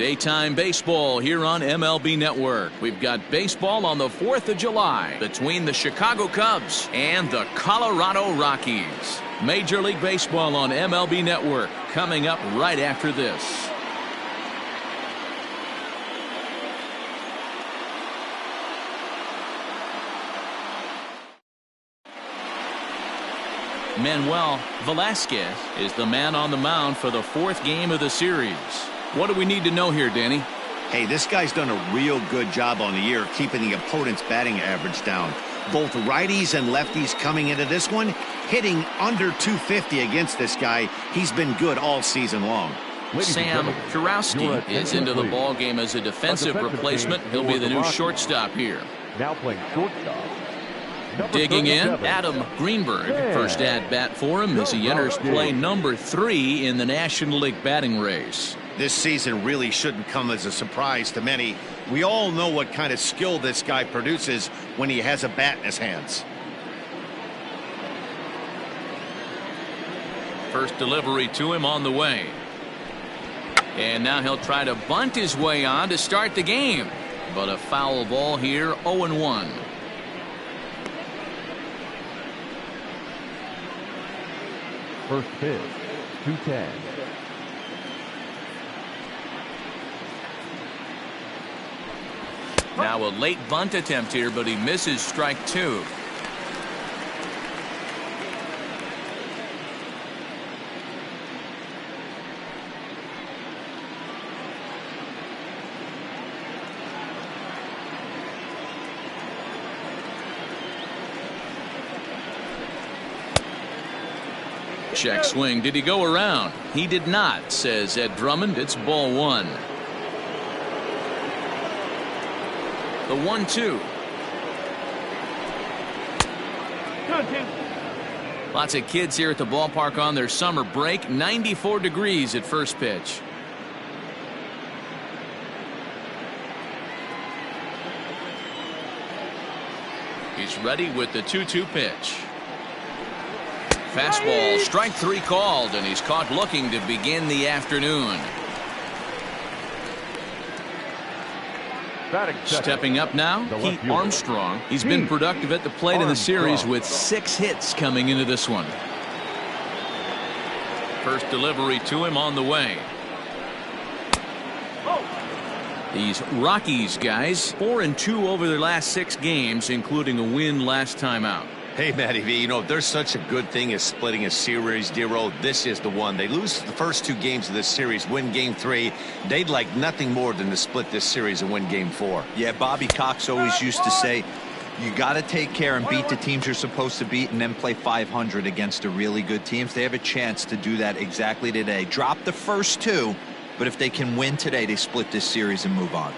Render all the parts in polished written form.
Daytime baseball here on MLB Network. We've got baseball on the 4th of July between the Chicago Cubs and the Colorado Rockies. Major League Baseball on MLB Network coming up right after this. Manuel Velasquez is the man on the mound for the 4th game of the series. What do we need to know here, Danny? Hey, this guy's done a real good job on the year keeping the opponent's batting average down. Both righties and lefties coming into this one, hitting under 250 against this guy. He's been good all season long. Sam Kurowski is into the ball game as a defensive replacement. He'll be the new shortstop here. Now playing shortstop. Digging in, Adam Greenberg. First at bat for him as he enters play number 3 in the National League batting race. This season really shouldn't come as a surprise to many. We all know what kind of skill this guy produces when he has a bat in his hands. First delivery to him on the way. And now he'll try to bunt his way on to start the game. But a foul ball here, 0-1. First pitch, 2-10. Now a late bunt attempt here, but he misses strike 2. Check swing. Did he go around? He did not, says Ed Drummond. It's ball 1. The 1-2. Lots of kids here at the ballpark on their summer break. 94 degrees at first pitch. He's ready with the 2-2 pitch. Fastball, strike 3 called, and he's caught looking to begin the afternoon. Stepping up now, Pete Armstrong. He's been productive at the plate in the series with 6 hits coming into this one. First delivery to him on the way. These Rockies guys, 4-2 over their last 6 games, including a win last time out. Hey, Matty V, you know, if there's such a good thing as splitting a series, Dero, this is the one. They lose the first 2 games of this series, win game 3. They'd like nothing more than to split this series and win game 4. Yeah, Bobby Cox always used to say, you got to take care and beat the teams you're supposed to beat and then play 500 against the really good teams. They have a chance to do that exactly today. Drop the first 2, but if they can win today, they split this series and move on.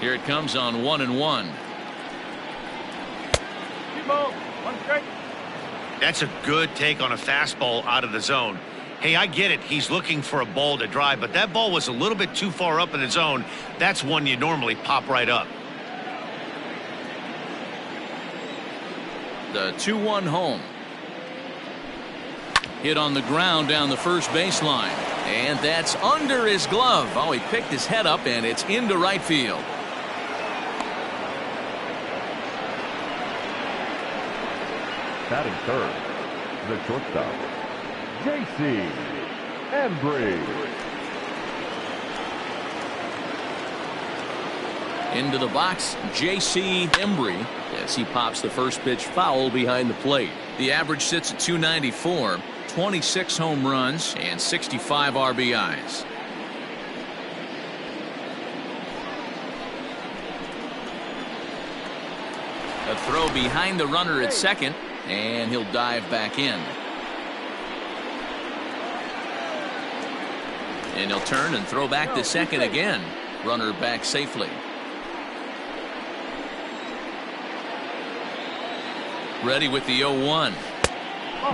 Here it comes on 1-1. That's a good take on a fastball out of the zone. Hey, I get it. He's looking for a ball to drive, but that ball was a little bit too far up in the zone. That's one you normally pop right up. The 2-1 home. Hit on the ground down the first baseline. And that's under his glove. Oh, he picked his head up, and it's into right field. Batting third, the shortstop, J.C. Embry. Into the box, J.C. Embry as he pops the first pitch foul behind the plate. The average sits at 294, 26 home runs, and 65 RBIs. A throw behind the runner at second. And he'll dive back in. And he'll turn and throw back to second again. Runner back safely. Ready with the 0-1.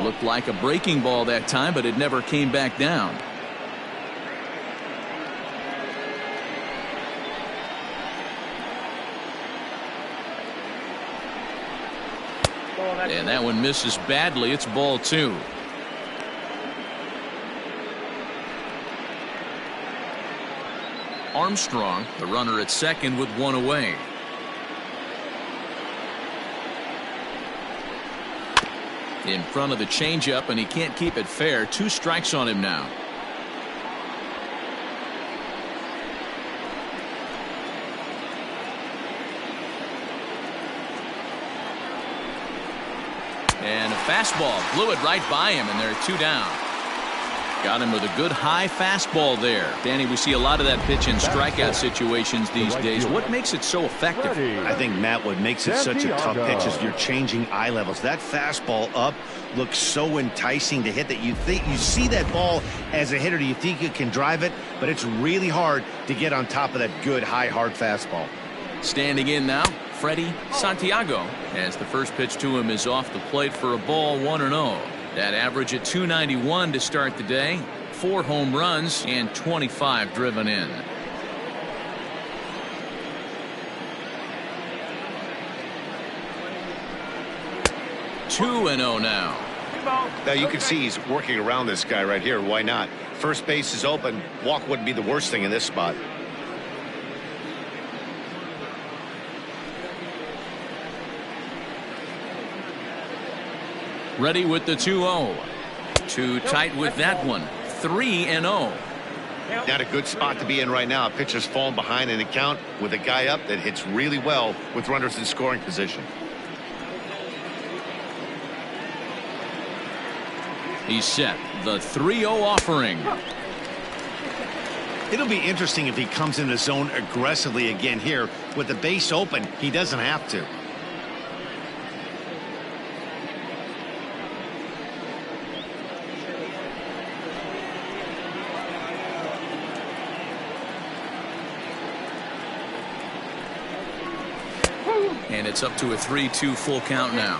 Looked like a breaking ball that time, but it never came back down. And that one misses badly. It's ball 2. Armstrong, the runner at second with one away. In front of the changeup, and he can't keep it fair. 2 strikes on him now. And a fastball blew it right by him, and there are 2 down. Got him with a good high fastball there. Danny, we see a lot of that pitch in strikeout situations these days. What makes it so effective? I think, Matt, what makes it such a tough pitch is you're changing eye levels. That fastball up looks so enticing to hit that you see that ball as a hitter. You think you can drive it, but it's really hard to get on top of that good high hard fastball. Standing in now, Freddie Santiago, as the first pitch to him is off the plate for a ball, 1-0. That average at 291 to start the day. 4 home runs and 25 driven in. Two and 0 now. Now you can see he's working around this guy right here. Why not? First base is open. Walk wouldn't be the worst thing in this spot. Ready with the 2-0. Too tight with that one. 3-0. Not a good spot to be in right now. A pitcher's falling behind in the count with a guy up that hits really well with runners in scoring position. He's set. The 3-0 offering. It'll be interesting if he comes in the zone aggressively again here. With the base open, he doesn't have to. And it's up to a 3-2 full count now.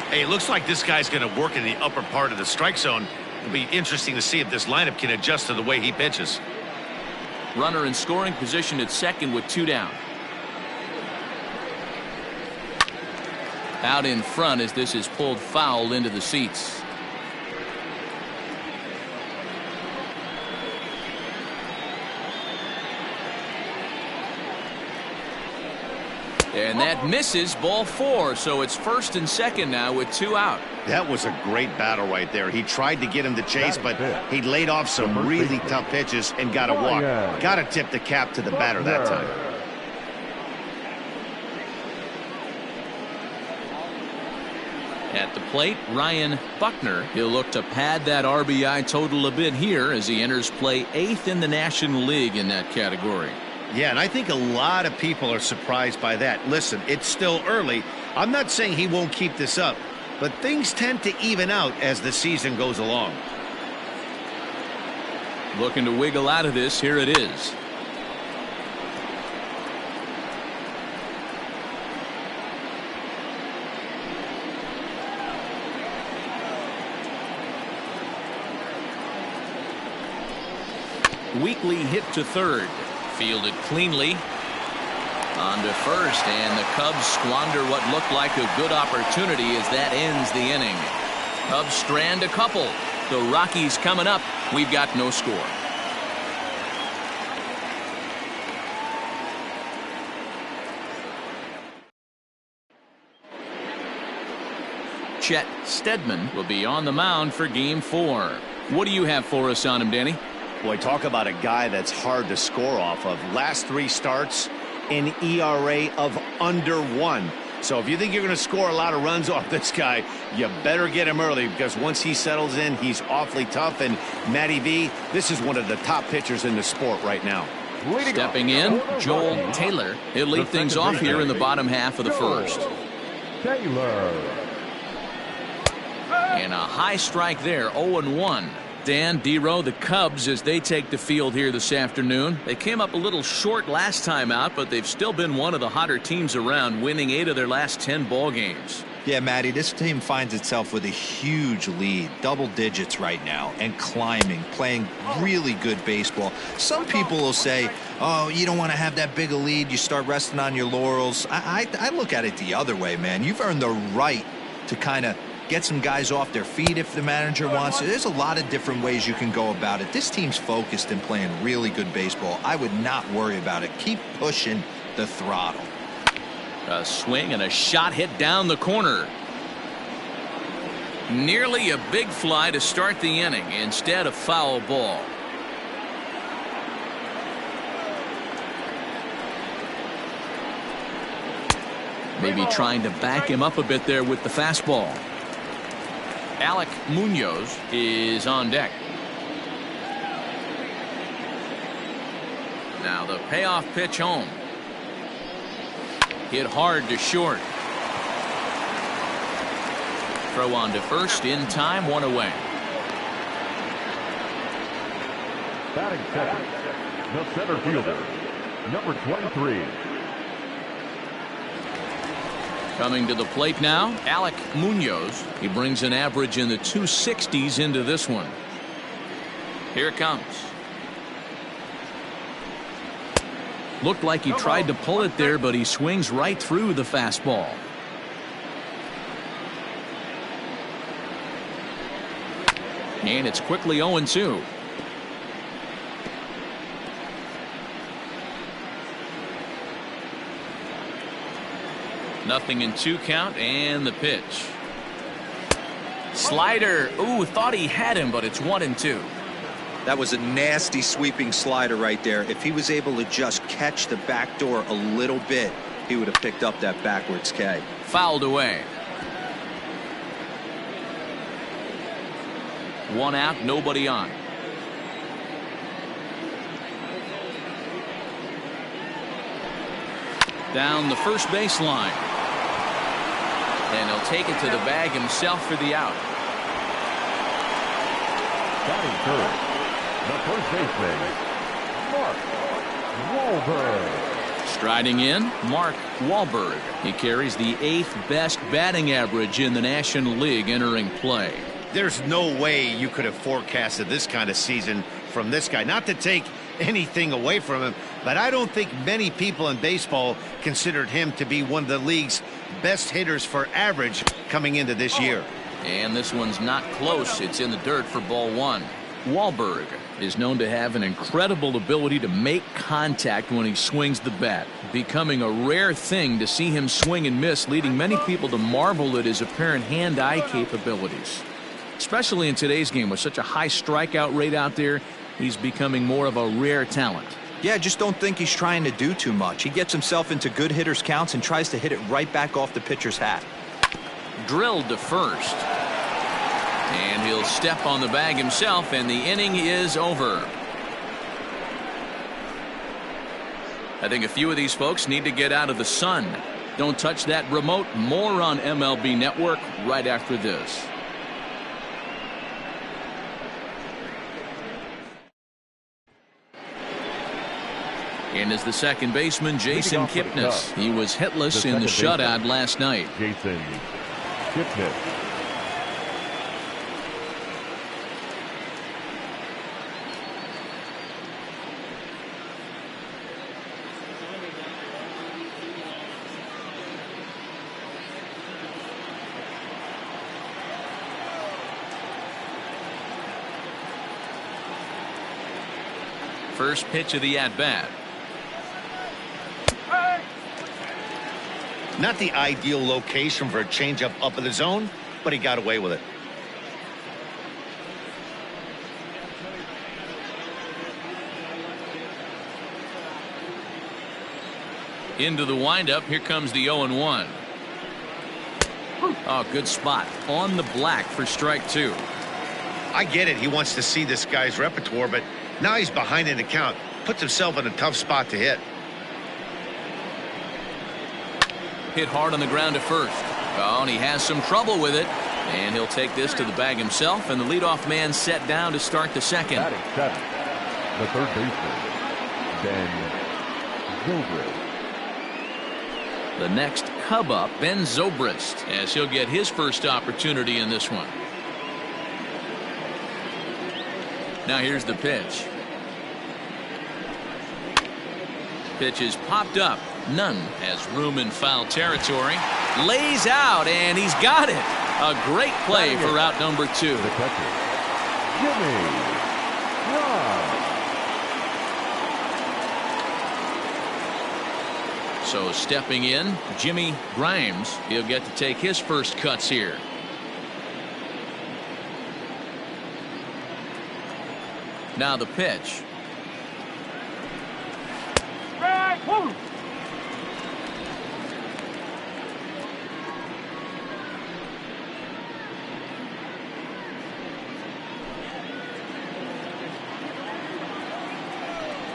Hey, it looks like this guy's going to work in the upper part of the strike zone. It'll be interesting to see if this lineup can adjust to the way he pitches. Runner in scoring position at second with 2 down. Out in front as this is pulled foul into the seats. And that misses, ball 4, so it's first and second now with 2 out. That was a great battle right there. He tried to get him to chase, but he laid off some really tough pitches and got a walk. Got to tip the cap to the batter that time. At the plate, Ryan Buckner. He'll look to pad that RBI total a bit here as he enters play 8th in the National League in that category. Yeah, and I think a lot of people are surprised by that. Listen, it's still early. I'm not saying he won't keep this up, but things tend to even out as the season goes along. Looking to wiggle out of this. Here it is. Weekly hit to third. Fielded cleanly. On to first, and the Cubs squander what looked like a good opportunity as that ends the inning. Cubs strand a couple. The Rockies coming up. We've got no score. Chet Steadman will be on the mound for Game 4. What do you have for us on him, Danny? Boy, talk about a guy that's hard to score off of. Last 3 starts, an ERA of under 1. So if you think you're going to score a lot of runs off this guy, you better get him early, because once he settles in, he's awfully tough. And Matty V, this is one of the top pitchers in the sport right now. Stepping in, Joel Taylor. He'll lead things off here in the bottom half of the first. Taylor. And a high strike there, 0-1. Dan, D-Row, the Cubs, as they take the field here this afternoon. They came up a little short last time out, but they've still been one of the hotter teams around, winning 8 of their last 10 ball games. Yeah, Matty, this team finds itself with a huge lead, double digits right now, and climbing, playing really good baseball. Some people will say, oh, you don't want to have that big a lead, you start resting on your laurels. I look at it the other way, man. You've earned the right to kind of get some guys off their feet if the manager wants to. There's a lot of different ways you can go about it. This team's focused and playing really good baseball. I would not worry about it. Keep pushing the throttle. A swing and a shot hit down the corner. Nearly a big fly to start the inning. Instead, a foul ball. Maybe trying to back him up a bit there with the fastball. Alec Munoz is on deck. Now the payoff pitch home. Hit hard to short. Throw on to first in time, one away. Batting second, the center fielder, number 23. Coming to the plate now, Alec Munoz. He brings an average in the 260s into this one. Here it comes. Looked like he tried to pull it there, but he swings right through the fastball. And it's quickly 0-2. Nothing in 2 count, and the pitch. Slider. Ooh, thought he had him, but it's 1-2. That was a nasty sweeping slider right there. If he was able to just catch the back door a little bit, he would have picked up that backwards K. Fouled away. 1 out, nobody on. Down the first baseline. And he'll take it to the bag himself for the out. Batting third, the first baseman, Mark Wahlberg. Striding in, Mark Wahlberg. He carries the 8th best batting average in the National League entering play. There's no way you could have forecasted this kind of season from this guy. Not to take anything away from him, but I don't think many people in baseball considered him to be one of the league's best hitters for average coming into this year. And this one's not close. It's in the dirt for ball 1. Wahlberg is known to have an incredible ability to make contact when he swings the bat, becoming a rare thing to see him swing and miss, leading many people to marvel at his apparent hand-eye capabilities. Especially in today's game with such a high strikeout rate out there, he's becoming more of a rare talent. Yeah, just don't think he's trying to do too much. He gets himself into good hitters' counts and tries to hit it right back off the pitcher's hat. Drilled to first. And he'll step on the bag himself, and the inning is over. I think a few of these folks need to get out of the sun. Don't touch that remote. More on MLB Network right after this. And as the second baseman, Jason Kipnis. He was hitless in the shutout last night. Jason Kipnis. First pitch of the at-bat. Not the ideal location for a changeup up in the zone, but he got away with it. Into the windup. Here comes the 0-1. Oh, good spot on the black for strike 2. I get it. He wants to see this guy's repertoire, but now he's behind in the count. Puts himself in a tough spot to hit. Hit hard on the ground to first. Oh, and he has some trouble with it. And he'll take this to the bag himself, and the leadoff man set down to start the second. Batting seventh, the third baseman, Ben Zobrist. The next Cub up, Ben Zobrist, as he'll get his first opportunity in this one. Now here's the pitch. Pitch is popped up. None has room in foul territory. Lays out, and he's got it. A great play for route number 2. The catcher, Jimmy Ross. So stepping in, Jimmy Grimes. He'll get to take his first cuts here. Now the pitch.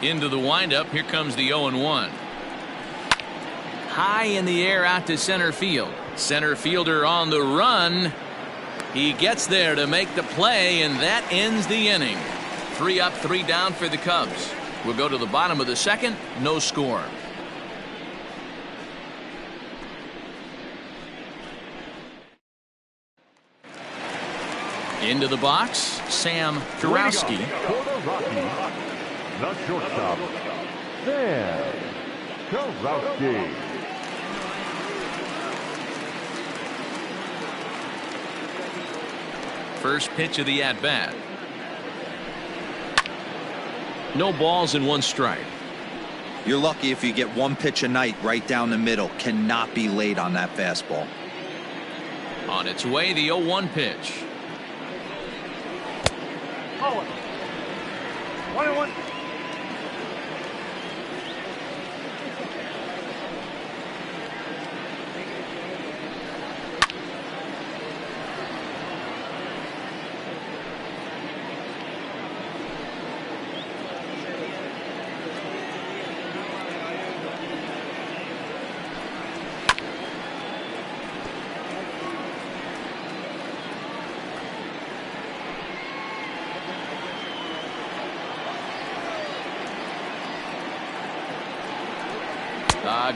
Into the windup. Here comes the 0-1. High in the air out to center field. Center fielder on the run. He gets there to make the play, and that ends the inning. 3 up, 3 down for the Cubs. We'll go to the bottom of the second. No score. Into the box, Sam Jarowski. For the Rockies, the shortstop, Sam Jarowski. First pitch of the at-bat. No balls and 1 strike. You're lucky if you get 1 pitch a night right down the middle. Cannot be late on that fastball. On its way, the 0-1 pitch. 1-1.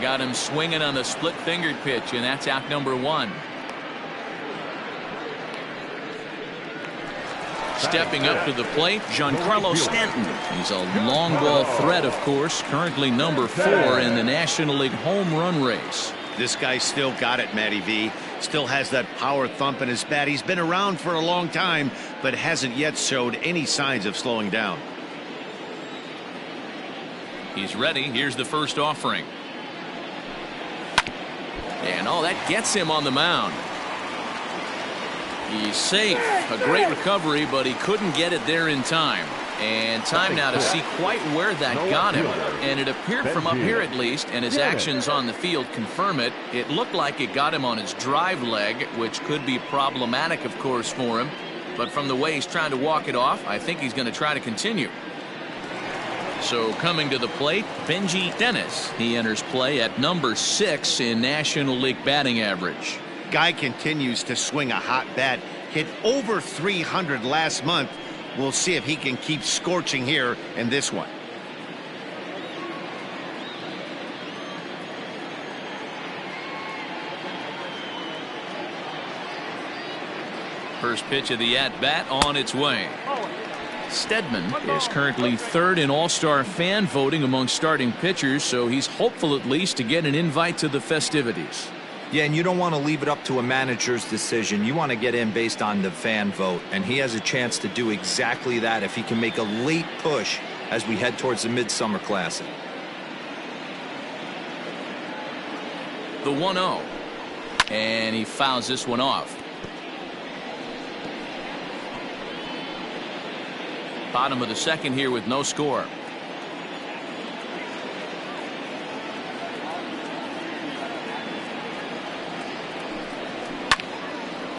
Got him swinging on the split-fingered pitch, and that's out number 1. Stepping up to the plate, Giancarlo Stanton. He's a long ball threat, of course, currently number 4 in the National League home run race. This guy's still got it, Matty V. Still has that power thump in his bat. He's been around for a long time, but hasn't yet showed any signs of slowing down. He's ready. Here's the first offering. And that gets him on the mound. He's safe. A great recovery, but he couldn't get it there in time. And time now to see quite where that got him. And it appeared from up here at least, and his actions on the field confirm it. It looked like it got him on his drive leg, which could be problematic, of course, for him. But from the way he's trying to walk it off, I think he's going to try to continue. So coming to the plate, Benji Dennis. He enters play at number 6 in National League batting average. Guy continues to swing a hot bat. Hit over 300 last month. We'll see if he can keep scorching here in this one. First pitch of the at-bat on its way. Stedman is currently 3rd in All-Star fan voting among starting pitchers, so he's hopeful at least to get an invite to the festivities. Yeah, and you don't want to leave it up to a manager's decision. You want to get in based on the fan vote, and he has a chance to do exactly that if he can make a late push as we head towards the Midsummer Classic. The 1-0. And he fouls this one off. Bottom of the second here with no score.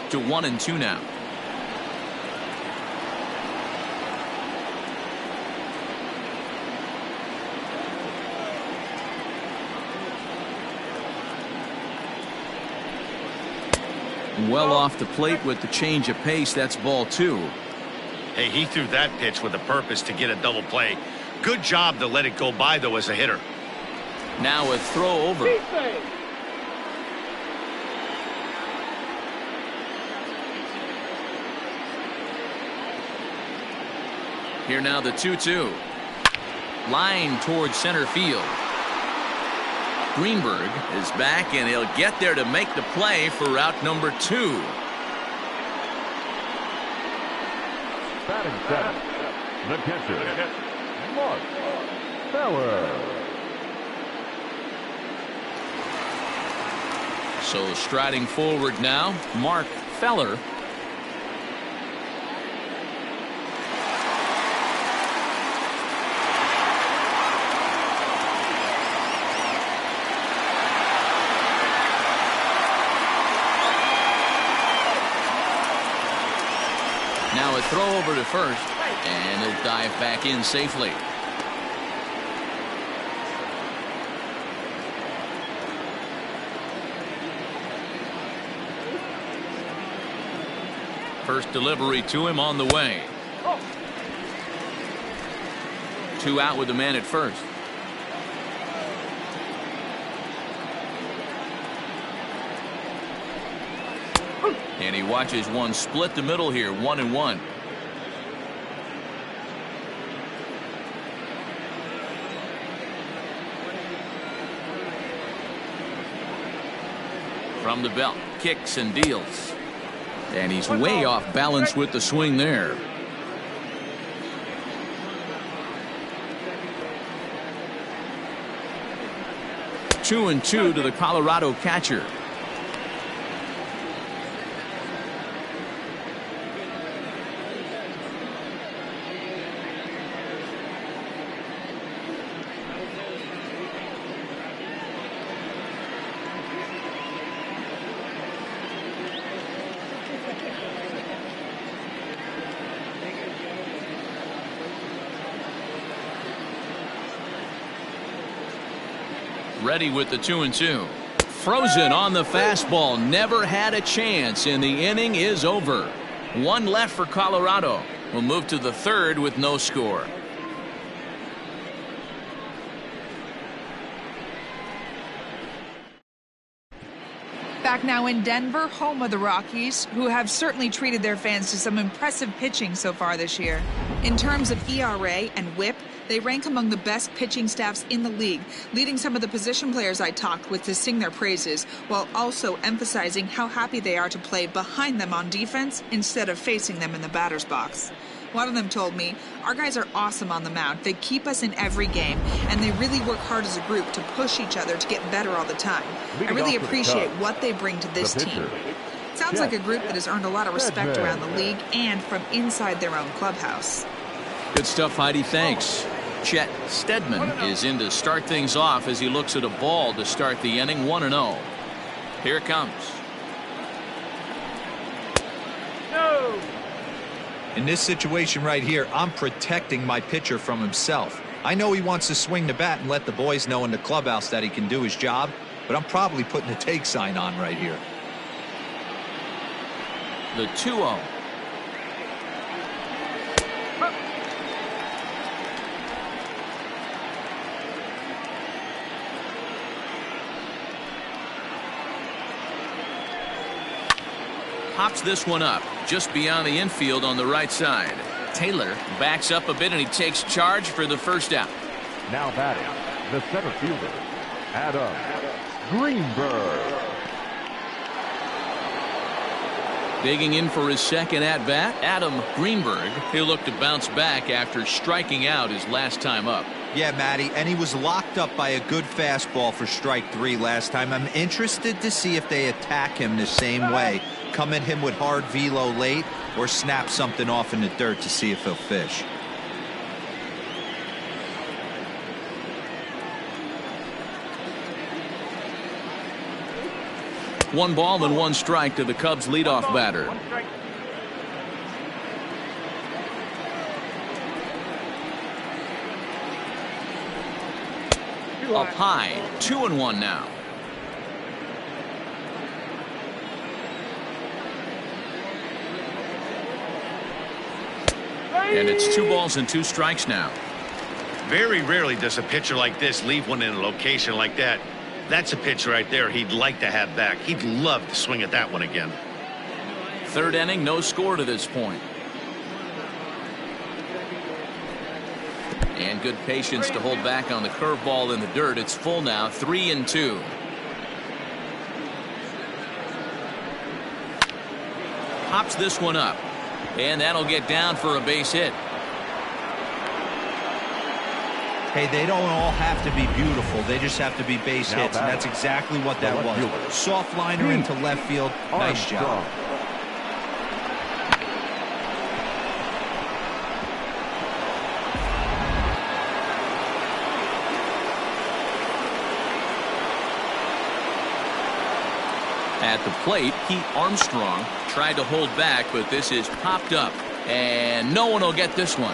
To 1-2 now. Well off the plate with the change of pace. That's ball 2. Hey, he threw that pitch with a purpose to get a double play. Good job to let it go by, though, as a hitter. Now a throw over. Here now the 2-2. Line towards center field. Greenberg is back, and he'll get there to make the play for route number 2. Batting seventh, the catcher, Mark Feller. So striding forward now, Mark Feller. Now a throw over to first, and he'll dive back in safely. First delivery to him on the way. 2 out with the man at first. And he watches one split the middle here, 1-1. From the belt, kicks and deals. And he's way off balance with the swing there. Two and two to the Colorado catcher. Ready with the 2-2. Frozen on the fastball. Never had a chance, and the inning is over. 1 left for Colorado. We'll move to the third with no score. Back now in Denver, home of the Rockies, who have certainly treated their fans to some impressive pitching so far this year. In terms of ERA and WHIP, they rank among the best pitching staffs in the league, leading some of the position players I talked with to sing their praises, while also emphasizing how happy they are to play behind them on defense instead of facing them in the batter's box. One of them told me, "Our guys are awesome on the mound. They keep us in every game, and they really work hard as a group to push each other to get better all the time. I really appreciate what they bring to this team." Sounds like a group that has earned a lot of respect around the league and from inside their own clubhouse. Good stuff, Heidi. Thanks. Chet Steadman is in to start things off as he looks at a ball to start the inning. 1-0. Here it comes. No. In this situation right here, I'm protecting my pitcher from himself. I know he wants to swing the bat and let the boys know in the clubhouse that he can do his job, but I'm probably putting a take sign on right here. The 2-0. Pops this one up just beyond the infield on the right side. Taylor backs up a bit and he takes charge for the first out. Now batting, the center fielder, Adam Greenberg. Digging in for his second at bat, Adam Greenberg. He'll look to bounce back after striking out his last time up. Yeah, Matty, and he was locked up by a good fastball for strike 3 last time. I'm interested to see if they attack him the same way. Come at him with hard velo late or snap something off in the dirt to see if he'll fish. One ball and 1 strike to the Cubs leadoff batter. Up high, 2-1 now. And it's 2 balls and 2 strikes now. Very rarely does a pitcher like this leave one in a location like that. That's a pitch right there he'd like to have back. He'd love to swing at that one again. Third inning, no score to this point. And good patience to hold back on the curveball in the dirt. It's full now, 3-2. Pops this one up. And that'll get down for a base hit. Hey, they don't all have to be beautiful. They just have to be base hits, and that's exactly what that was. Soft liner into left field. Nice job. At the plate, Pete Armstrong tried to hold back, but this is popped up. And no one will get this one.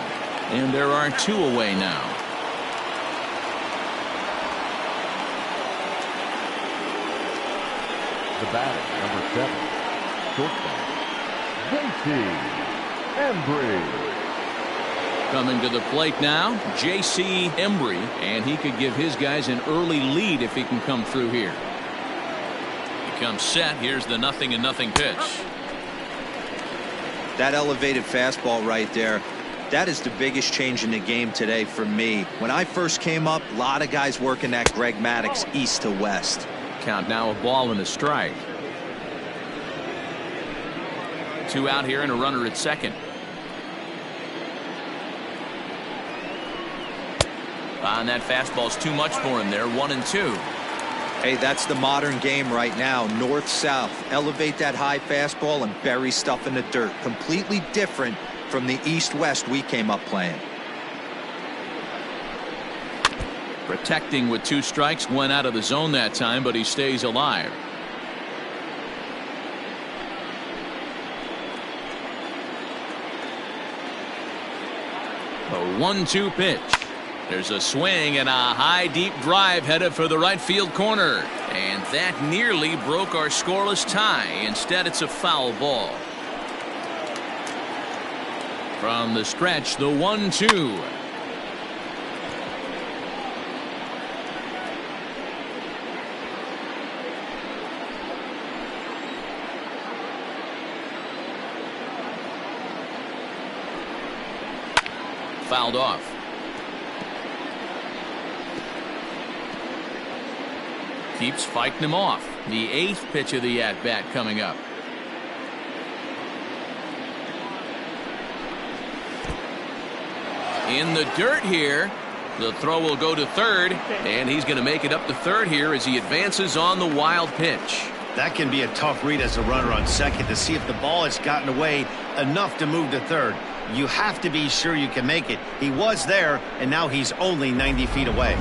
And there are 2 away now. The batter, number 7, shortstop, J.C. Embry. Coming to the plate now, J.C. Embry, and he could give his guys an early lead if he can come through here. He comes set. Here's the 0-0 pitch. That elevated fastball right there, that is the biggest change in the game today for me. When I first came up, a lot of guys working that Greg Maddux east to west. Count now, a ball and a strike. 2 out here and a runner at second. And that fastball's too much for him there. 1-2. Hey, that's the modern game right now. North-south. Elevate that high fastball and bury stuff in the dirt. Completely different from the east-west we came up playing. Protecting with 2 strikes, went out of the zone that time, but he stays alive. A 1-2 pitch. There's a swing and a high deep drive headed for the right field corner. And that nearly broke our scoreless tie. Instead, it's a foul ball. From the stretch, the 1-2. Fouled off. Keeps fighting him off. The 8th pitch of the at-bat coming up. In the dirt here. The throw will go to third, and he's going to make it up to third here as he advances on the wild pitch. That can be a tough read as a runner on second to see if the ball has gotten away enough to move to third. You have to be sure you can make it. He was there, and now he's only 90 feet away.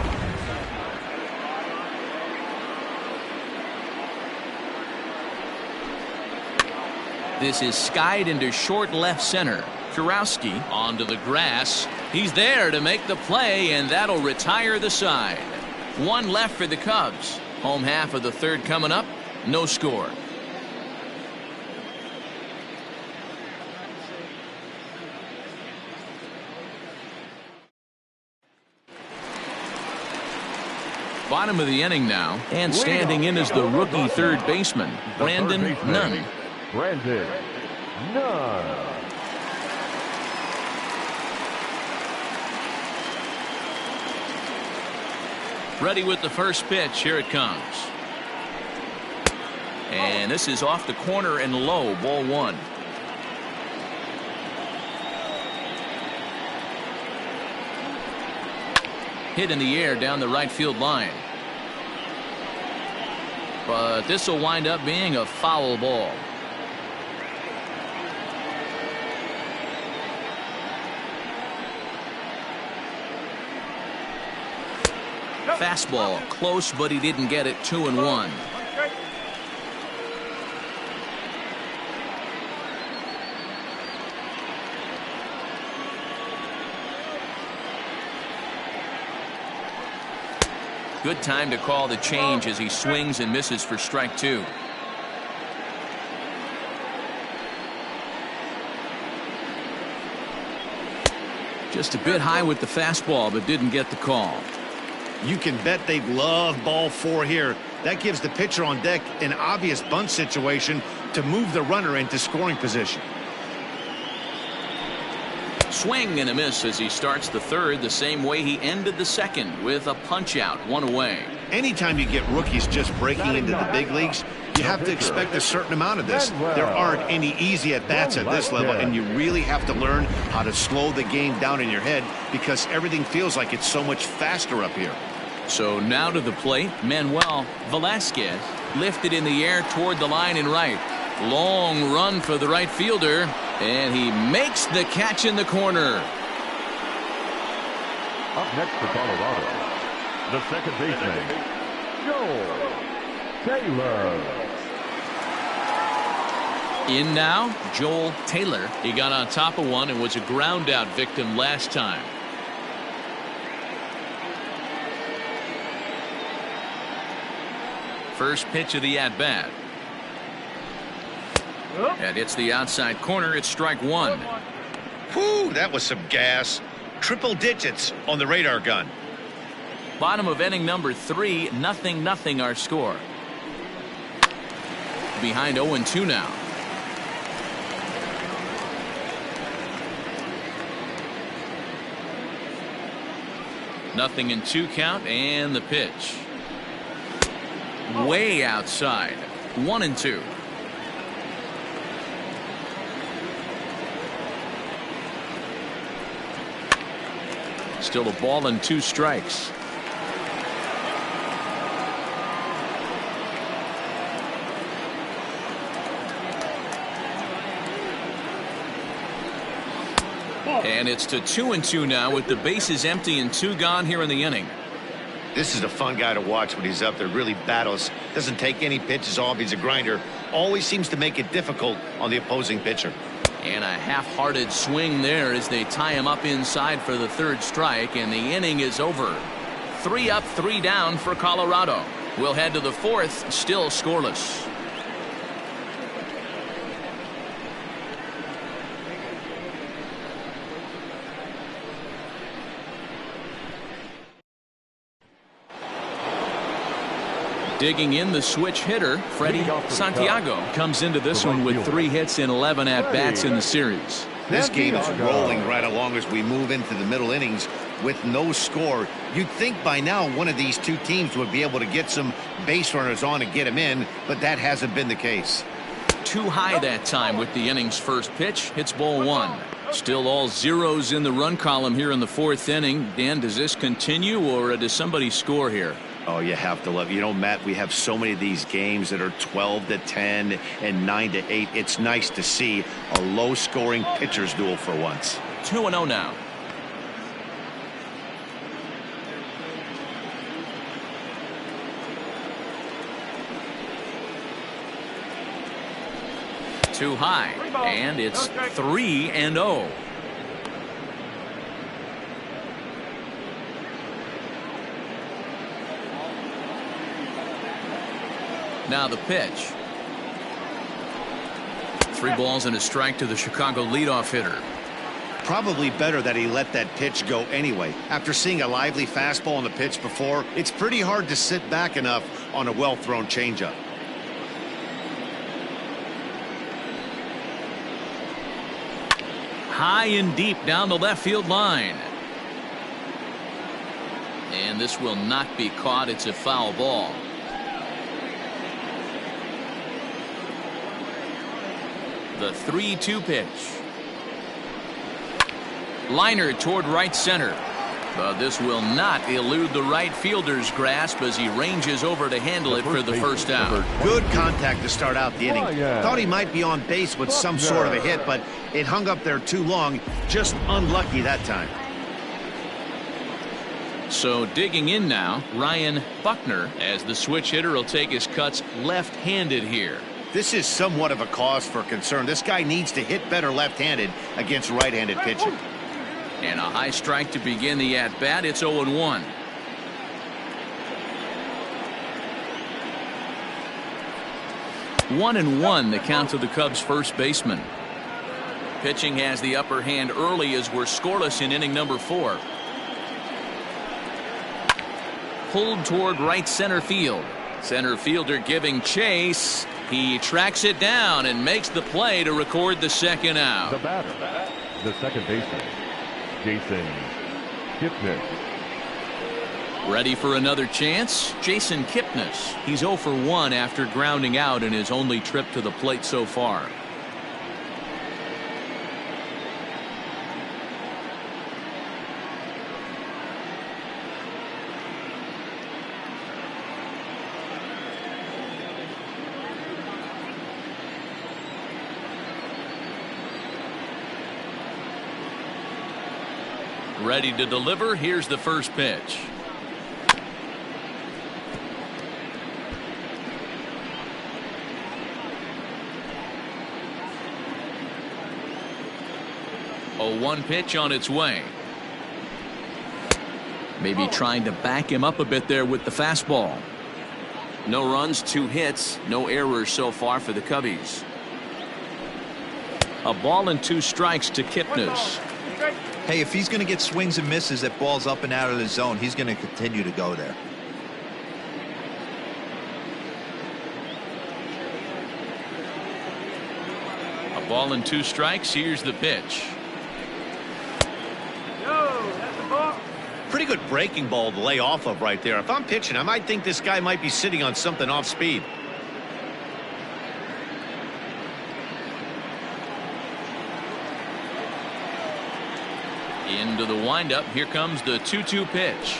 This is skied into short left center. Kurowski onto the grass. He's there to make the play, and that'll retire the side. 1 left for the Cubs. Home half of the 3rd coming up. No score. Bottom of the inning now, and standing in is the rookie 3rd baseman, Brandon Nunn. Brandon Nunn. Ready with the first pitch. Here it comes. And this is off the corner and low. Ball 1. Hit in the air down the right field line. But this will wind up being a foul ball. Fastball close, but he didn't get it. 2-1. Good time to call the change as he swings and misses for strike 2. Just a bit high with the fastball, but didn't get the call. You can bet they love ball 4 here. That gives the pitcher on deck an obvious bunt situation to move the runner into scoring position. Swing and a miss as he starts the 3rd the same way he ended the 2nd with a punch out. 1 away. Anytime you get rookies just breaking into the big leagues, You have to expect a certain amount of this. There aren't any easy at-bats at this level, and you really have to learn how to slow the game down in your head because everything feels like it's so much faster up here. So now to the plate, Manuel Velasquez lifted in the air toward the line and right. Long run for the right fielder, and he makes the catch in the corner. Up next for Colorado, the second baseman, Joel Taylor. In now, Joel Taylor. He got on top of one and was a ground out victim last time. First pitch of the at-bat. And it's the outside corner. It's strike one. Whew, that was some gas. Triple digits on the radar gun. Bottom of inning number 3, 0-0 our score. Behind 0-2 now. Nothing in 2 count, and the pitch. Way outside. 1-2. Still a ball and 2 strikes. And it's to 2-2 now with the bases empty and 2 gone here in the inning. This is a fun guy to watch when he's up there. Really battles. Doesn't take any pitches off. He's a grinder. Always seems to make it difficult on the opposing pitcher. And a half-hearted swing there as they tie him up inside for the 3rd strike, and the inning is over. 3 up, 3 down for Colorado. We'll head to the 4th, still scoreless. Digging in the switch hitter, Freddie Santiago comes into this one with 3 hits and 11 at-bats in the series. This game is rolling right along as we move into the middle innings with no score. You'd think by now one of these 2 teams would be able to get some base runners on and get them in, but that hasn't been the case. Too high that time with the inning's first pitch. Hits ball 1. Still all zeros in the run column here in the 4th inning. Dan, does this continue or does somebody score here? Oh, you have to love, Matt, we have so many of these games that are 12-10 and 9-8. It's nice to see a low-scoring pitcher's duel for once. 2-0 now. Too high, and it's 3-0. Now the pitch. 3 balls and a strike to the Chicago leadoff hitter. Probably better that he let that pitch go anyway. After seeing a lively fastball on the pitch before, it's pretty hard to sit back enough on a well-thrown changeup. High and deep down the left field line. And this will not be caught. It's a foul ball. The 3-2 pitch. Liner toward right center. But this will not elude the right fielder's grasp as he ranges over to handle it for the first out. Good contact to start out the inning. Thought he might be on base with some sort of a hit, but it hung up there too long. Just unlucky that time. So digging in now, Ryan Buckner, as the switch hitter will take his cuts left-handed here. This is somewhat of a cause for concern. This guy needs to hit better left-handed against right-handed pitching. And a high strike to begin the at-bat. It's 0-1. One and one, the count to the Cubs' first baseman. Pitching has the upper hand early as we're scoreless in inning number 4. Pulled toward right center field. Center fielder giving chase. He tracks it down and makes the play to record the second out. The batter, the second baseman, Jason Kipnis. Ready for another chance? Jason Kipnis. He's 0 for 1 after grounding out in his only trip to the plate so far. Ready to deliver. Here's the first pitch. A 1 pitch on its way. Maybe trying to back him up a bit there with the fastball. No runs, 2 hits, no errors so far for the Cubbies. A ball and 2 strikes to Kipnis. Hey, if he's going to get swings and misses at balls up and out of the zone, he's going to continue to go there. A ball and 2 strikes. Here's the pitch. Pretty good breaking ball to lay off of right there. If I'm pitching, I might think this guy might be sitting on something off speed. Into the windup. Here comes the 2-2 pitch.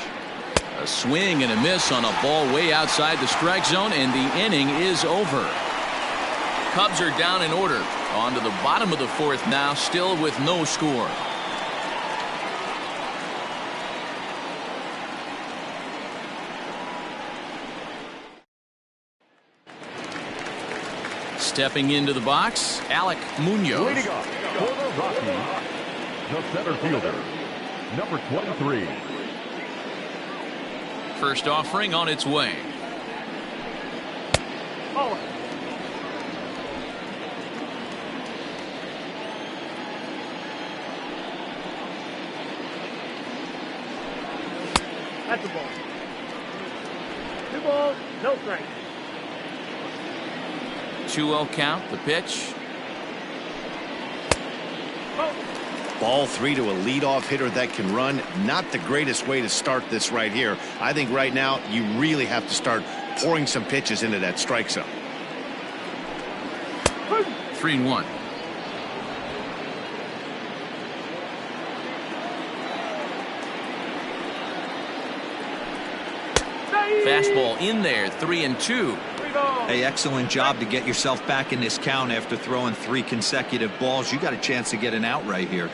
A swing and a miss on a ball way outside the strike zone, and the inning is over. Cubs are down in order. On to the bottom of the 4th now, still with no score. Stepping into the box, Alec Munoz. Leading off for the Rockies, the center fielder, number 23. First offering on its way. Oh. That's a ball. 2 balls, no strikes. 2-0 count. The pitch. Ball 3 to a leadoff hitter that can run. Not the greatest way to start this right here. I think right now you really have to start pouring some pitches into that strike zone. 3-1. Fastball in there. 3-2. Hey, excellent job to get yourself back in this count after throwing 3 consecutive balls. You got a chance to get an out right here.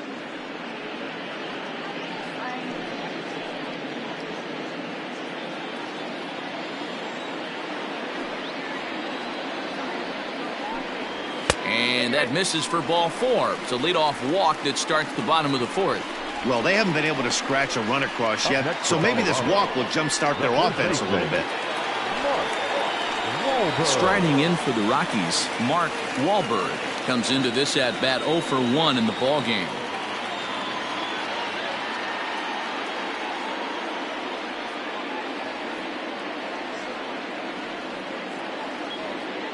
And that misses for ball 4. It's a leadoff walk that starts the bottom of the 4th. Well, they haven't been able to scratch a run across yet, so maybe this walk will jumpstart their offense a little bit. Striding in for the Rockies, Mark Wahlberg comes into this at bat 0 for 1 in the ball game.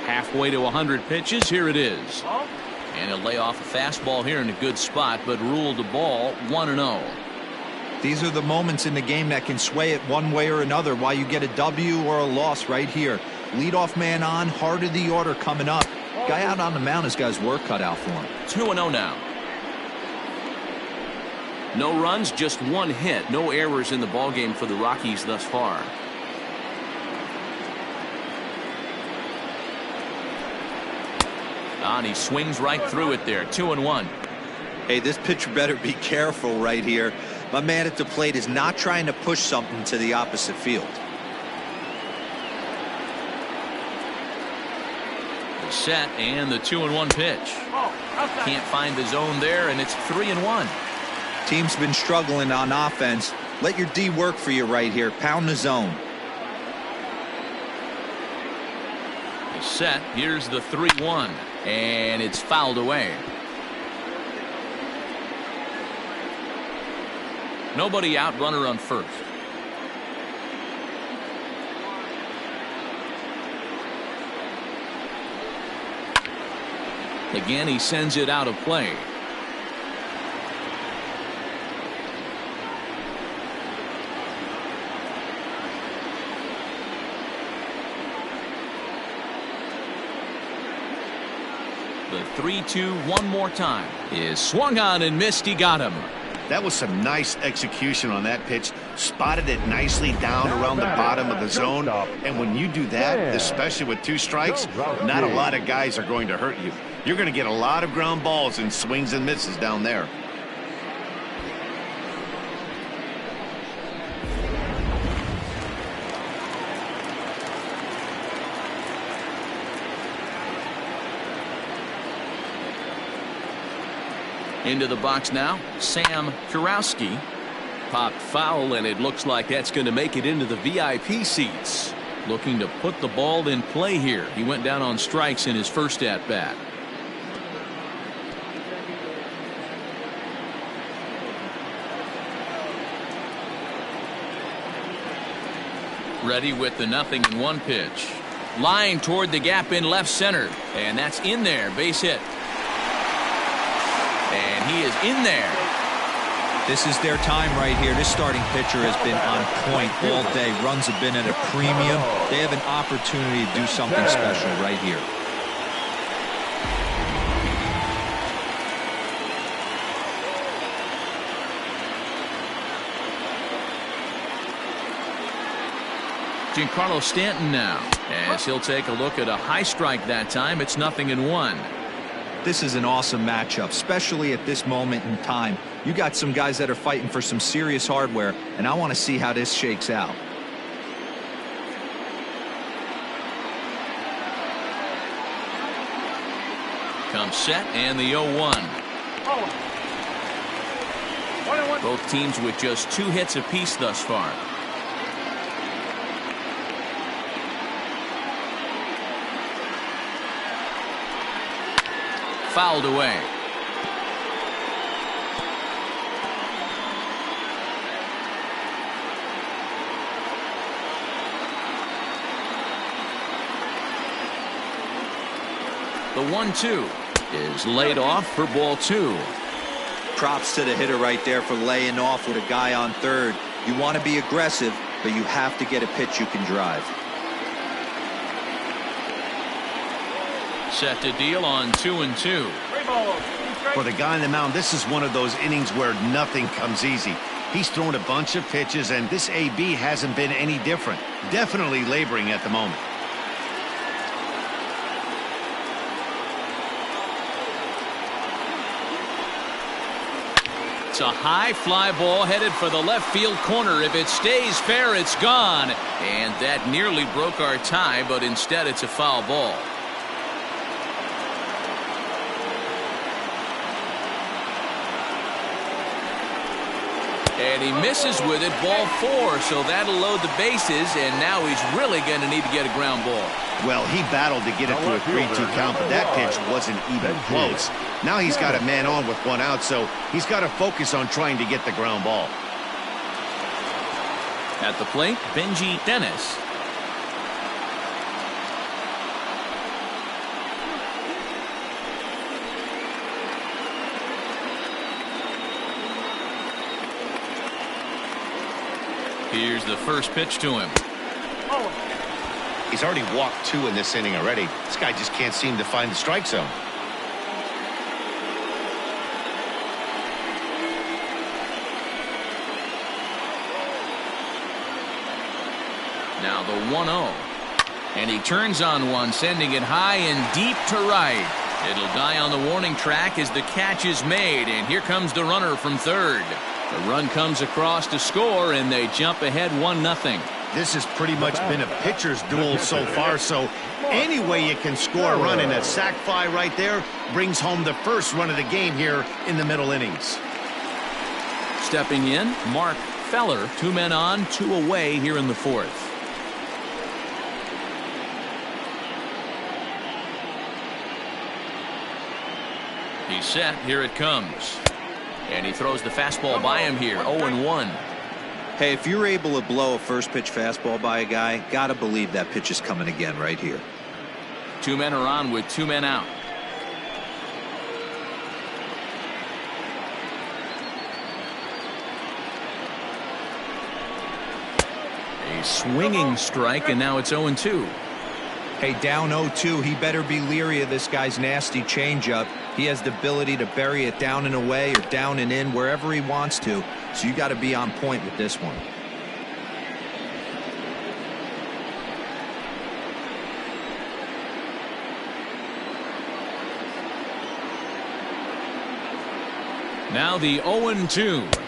Halfway to 100 pitches. Here it is. And he'll lay off a fastball here in a good spot, but ruled a ball 1-0. These are the moments in the game that can sway it one way or another, why you get a W or a loss right here. Leadoff man on, heart of the order coming up. Guy out on the mound has got his work cut out for him. 2-0 now. No runs, just 1 hit. No errors in the ballgame for the Rockies thus far. And he swings right through it there. 2-1. Hey, this pitcher better be careful right here. My man at the plate is not trying to push something to the opposite field. Set and the 2-1 pitch. Can't find the zone there, and it's 3-1. Team's been struggling on offense. Let your D work for you right here. Pound the zone. Set. Here's the 3-1, and it's fouled away. Nobody out, runner on first. Again, he sends it out of play. 3-2 one more time. Is swung on and missed. He got him. That was some nice execution on that pitch. Spotted it nicely down around the bottom of the zone. And when you do that, especially with 2 strikes, not a lot of guys are going to hurt you. You're going to get a lot of ground balls and swings and misses down there. Into the box now, Sam Kurowski. Popped foul, and it looks like that's going to make it into the VIP seats. Looking to put the ball in play here. He went down on strikes in his first at-bat. Ready with the 0-1 pitch. Line toward the gap in left center. And that's in there. Base hit. And he is in there. This is their time right here. This starting pitcher has been on point all day. Runs have been at a premium. They have an opportunity to do something special right here. Giancarlo Stanton now, as he'll take a look at a high strike that time. It's 0-1. This is an awesome matchup, especially at this moment in time. You got some guys that are fighting for some serious hardware, and I want to see how this shakes out. Comes set, and the 0-1. Both teams with just 2 hits apiece thus far. Fouled away. The 1-2 is laid off for ball 2. Props to the hitter right there for laying off with a guy on third. You want to be aggressive, but you have to get a pitch you can drive. Set to deal on 2-2. For the guy on the mound, this is one of those innings where nothing comes easy. He's thrown a bunch of pitches, and this AB hasn't been any different. Definitely laboring at the moment. It's a high fly ball headed for the left field corner. If it stays fair, it's gone. And that nearly broke our tie, but instead it's a foul ball. And he misses with it, ball 4, so that'll load the bases, and now he's really going to need to get a ground ball. Well, he battled to get it to a 3-2 count, but that pitch wasn't even close. Now he's got a man on with 1 out, so he's got to focus on trying to get the ground ball. At the plate, Benji Dennis. Here's the first pitch to him. He's already walked 2 in this inning already. This guy just can't seem to find the strike zone. Now the 1-0. And he turns on one, sending it high and deep to right. It'll die on the warning track as the catch is made, and here comes the runner from third. The run comes across to score, and they jump ahead 1-0. This has pretty much been a pitcher's duel so far, so any way you can score a run, and a sac fly right there brings home the first run of the game here in the middle innings. Stepping in, Mark Feller, 2 men on, 2 away here in the 4th. He's set, here it comes. And he throws the fastball by him here, 0-1. Hey, if you're able to blow a first pitch fastball by a guy, gotta believe that pitch is coming again right here. 2 men are on with 2 men out. A swinging strike, and now it's 0-2. Hey, down 0-2, he better be leery of this guy's nasty changeup. He has the ability to bury it down and away or down and in wherever he wants to. So you got to be on point with this one. Now the 0-2.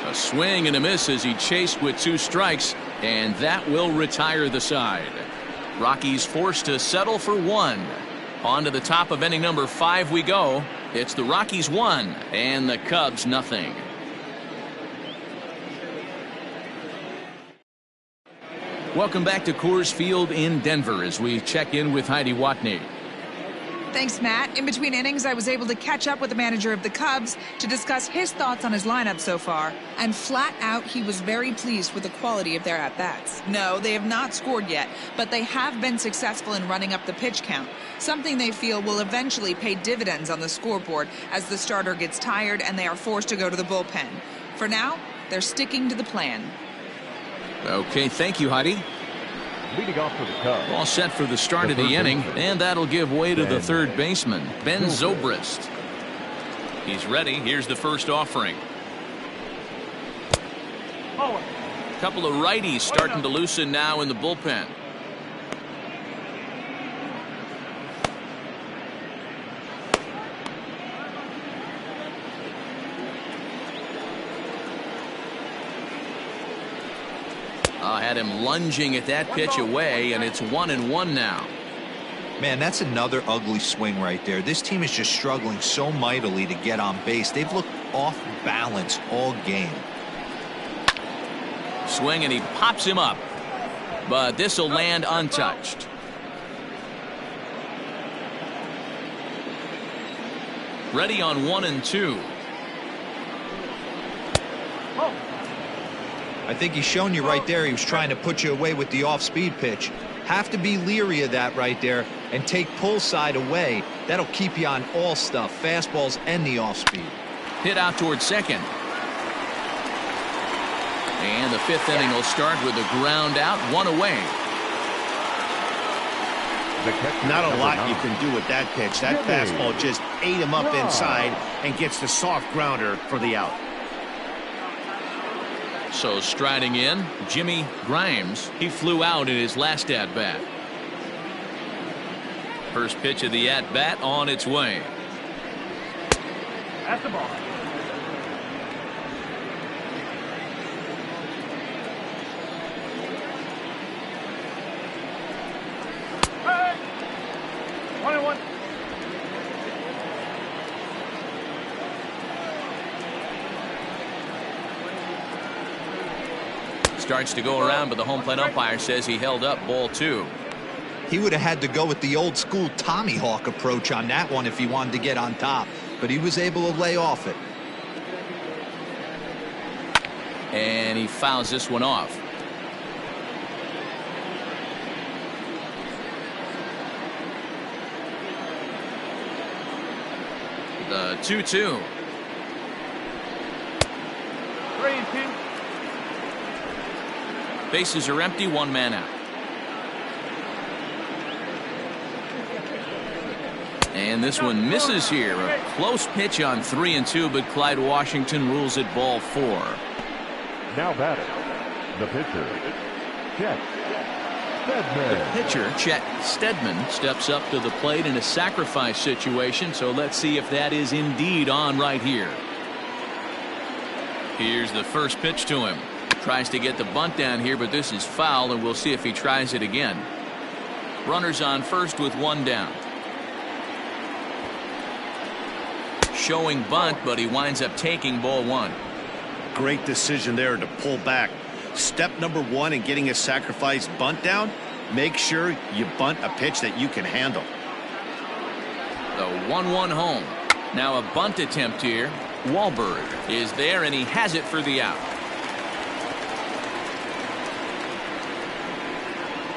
A swing and a miss as he chased with 2 strikes, and that will retire the side. Rockies forced to settle for 1. On to the top of inning number 5 we go. It's the Rockies 1 and the Cubs nothing. Welcome back to Coors Field in Denver as we check in with Heidi Watney. Thanks, Matt. In between innings, I was able to catch up with the manager of the Cubs to discuss his thoughts on his lineup so far. And flat out, he was very pleased with the quality of their at-bats. No, they have not scored yet, but they have been successful in running up the pitch count, something they feel will eventually pay dividends on the scoreboard as the starter gets tired and they are forced to go to the bullpen. For now, they're sticking to the plan. Okay, thank you, Heidi. Leading off for the Cubs. All set for the start of the inning, and that'll give way to the third baseman, Ben Zobrist. He's ready. Here's the first offering. A couple of righties starting to loosen now in the bullpen. Had him lunging at that pitch away, and it's 1-1 now. Man, that's another ugly swing right there. This team is just struggling so mightily to get on base. They've looked off balance all game. Swing, and he pops him up, but this will land untouched. Ready on 1-2. I think he's shown you right there. He was trying to put you away with the off-speed pitch. Have to be leery of that right there and take pull side away. That'll keep you on all stuff, fastballs and the off-speed. Hit out towards second. And the 5th inning will start with a ground out, 1 away. Not a lot you can do with that pitch. That fastball just ate him up inside and gets the soft grounder for the out. So striding in, Jimmy Grimes. He flew out in his last at-bat. First pitch of the at-bat on its way. At the ball. Hey! 1-1. Starts to go around, but the home plate umpire says he held up ball 2. He would have had to go with the old school Tommy Hawk approach on that one if he wanted to get on top, but he was able to lay off it. And he fouls this one off. The 2-2. 3-2. Bases are empty, 1 man out. And this one misses here. A close pitch on 3-2, but Clyde Washington rules it ball 4. Now batting, the pitcher, Chet Steadman. The pitcher, Chet Steadman, steps up to the plate in a sacrifice situation, so let's see if that is indeed on right here. Here's the first pitch to him. Tries to get the bunt down here, but this is foul, and we'll see if he tries it again. Runners on first with 1 down. Showing bunt, but he winds up taking ball 1. Great decision there to pull back. Step number 1 in getting a sacrifice bunt down, make sure you bunt a pitch that you can handle. The 1-1 home. Now a bunt attempt here. Wahlberg is there, and he has it for the out.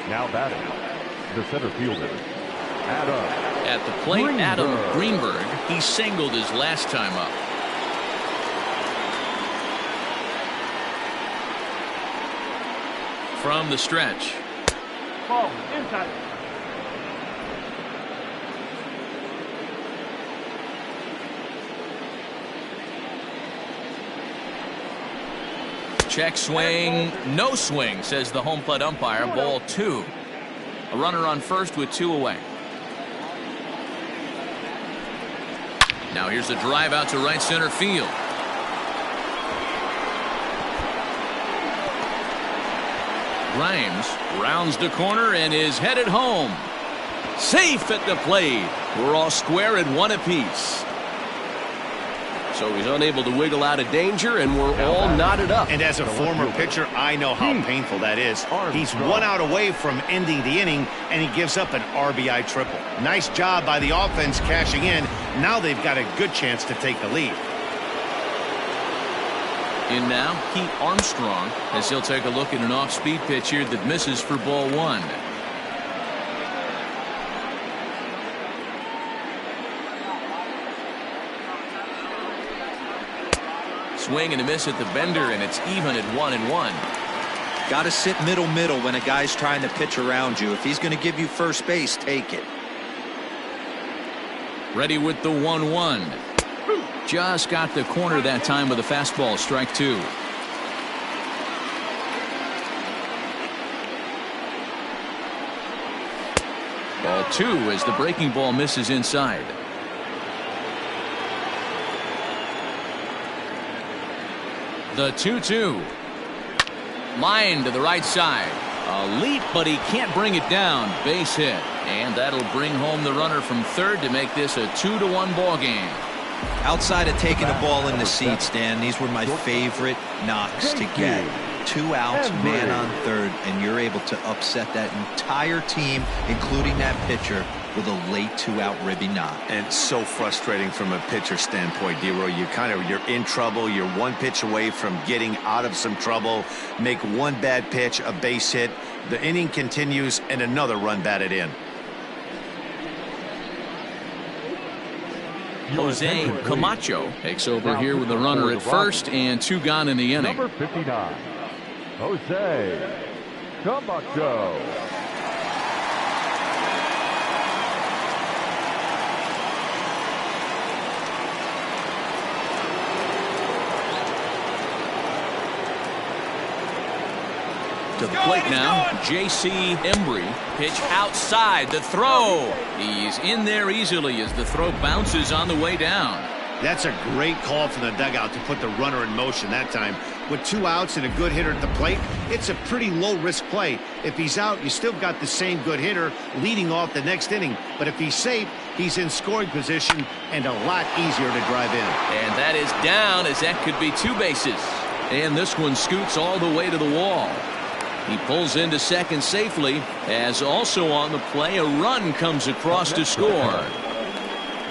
Now batting, the center fielder, Adam At the plate, Adam Greenberg. He singled his last time up. From the stretch. Ball inside. Check swing, no swing, says the home plate umpire. Ball 2. A runner on first with 2 away. Now here's a drive out to right center field. Grimes rounds the corner and is headed home. Safe at the plate. We're all square at 1 apiece. So he's unable to wiggle out of danger, and we're all knotted up. And as a former pitcher, I know how painful that is. He's 1 out away from ending the inning, and he gives up an RBI triple. Nice job by the offense cashing in. Now they've got a good chance to take the lead. In now, Pete Armstrong, as he'll take a look at an off-speed pitch here that misses for ball 1. Swing and a miss at the bender, and it's even at 1-1. Got to sit middle when a guy's trying to pitch around you. If he's going to give you first base, take it. Ready with the 1-1. Just got the corner that time with a fastball. Strike 2. Ball 2 as the breaking ball misses inside. The 2-2. Line to the right side. A leap, but he can't bring it down. Base hit. And that'll bring home the runner from third to make this a 2-1 ball game. Outside of taking the ball in the seats, Dan, these were my favorite knocks to get. 2 outs, man on third, and you're able to upset that entire team, including that pitcher, with a late 2-out ribby knock. And so frustrating from a pitcher standpoint, D-Roy. You're in trouble. You're 1 pitch away from getting out of some trouble. Make 1 bad pitch, a base hit. The inning continues, and another run batted in. Jose Camacho takes over here with a runner at first and 2 gone in the inning. Number 59, Jose Camacho. To the plate now, J.C. Embry. Pitch outside, the throw. He's in there easily as the throw bounces on the way down. That's a great call from the dugout to put the runner in motion that time. With 2 outs and a good hitter at the plate, it's a pretty low-risk play. If he's out, you still got the same good hitter leading off the next inning. But if he's safe, he's in scoring position and a lot easier to drive in. And that is down, as that could be 2 bases. And this one scoots all the way to the wall. He pulls into second safely, as also on the play a run comes across to score.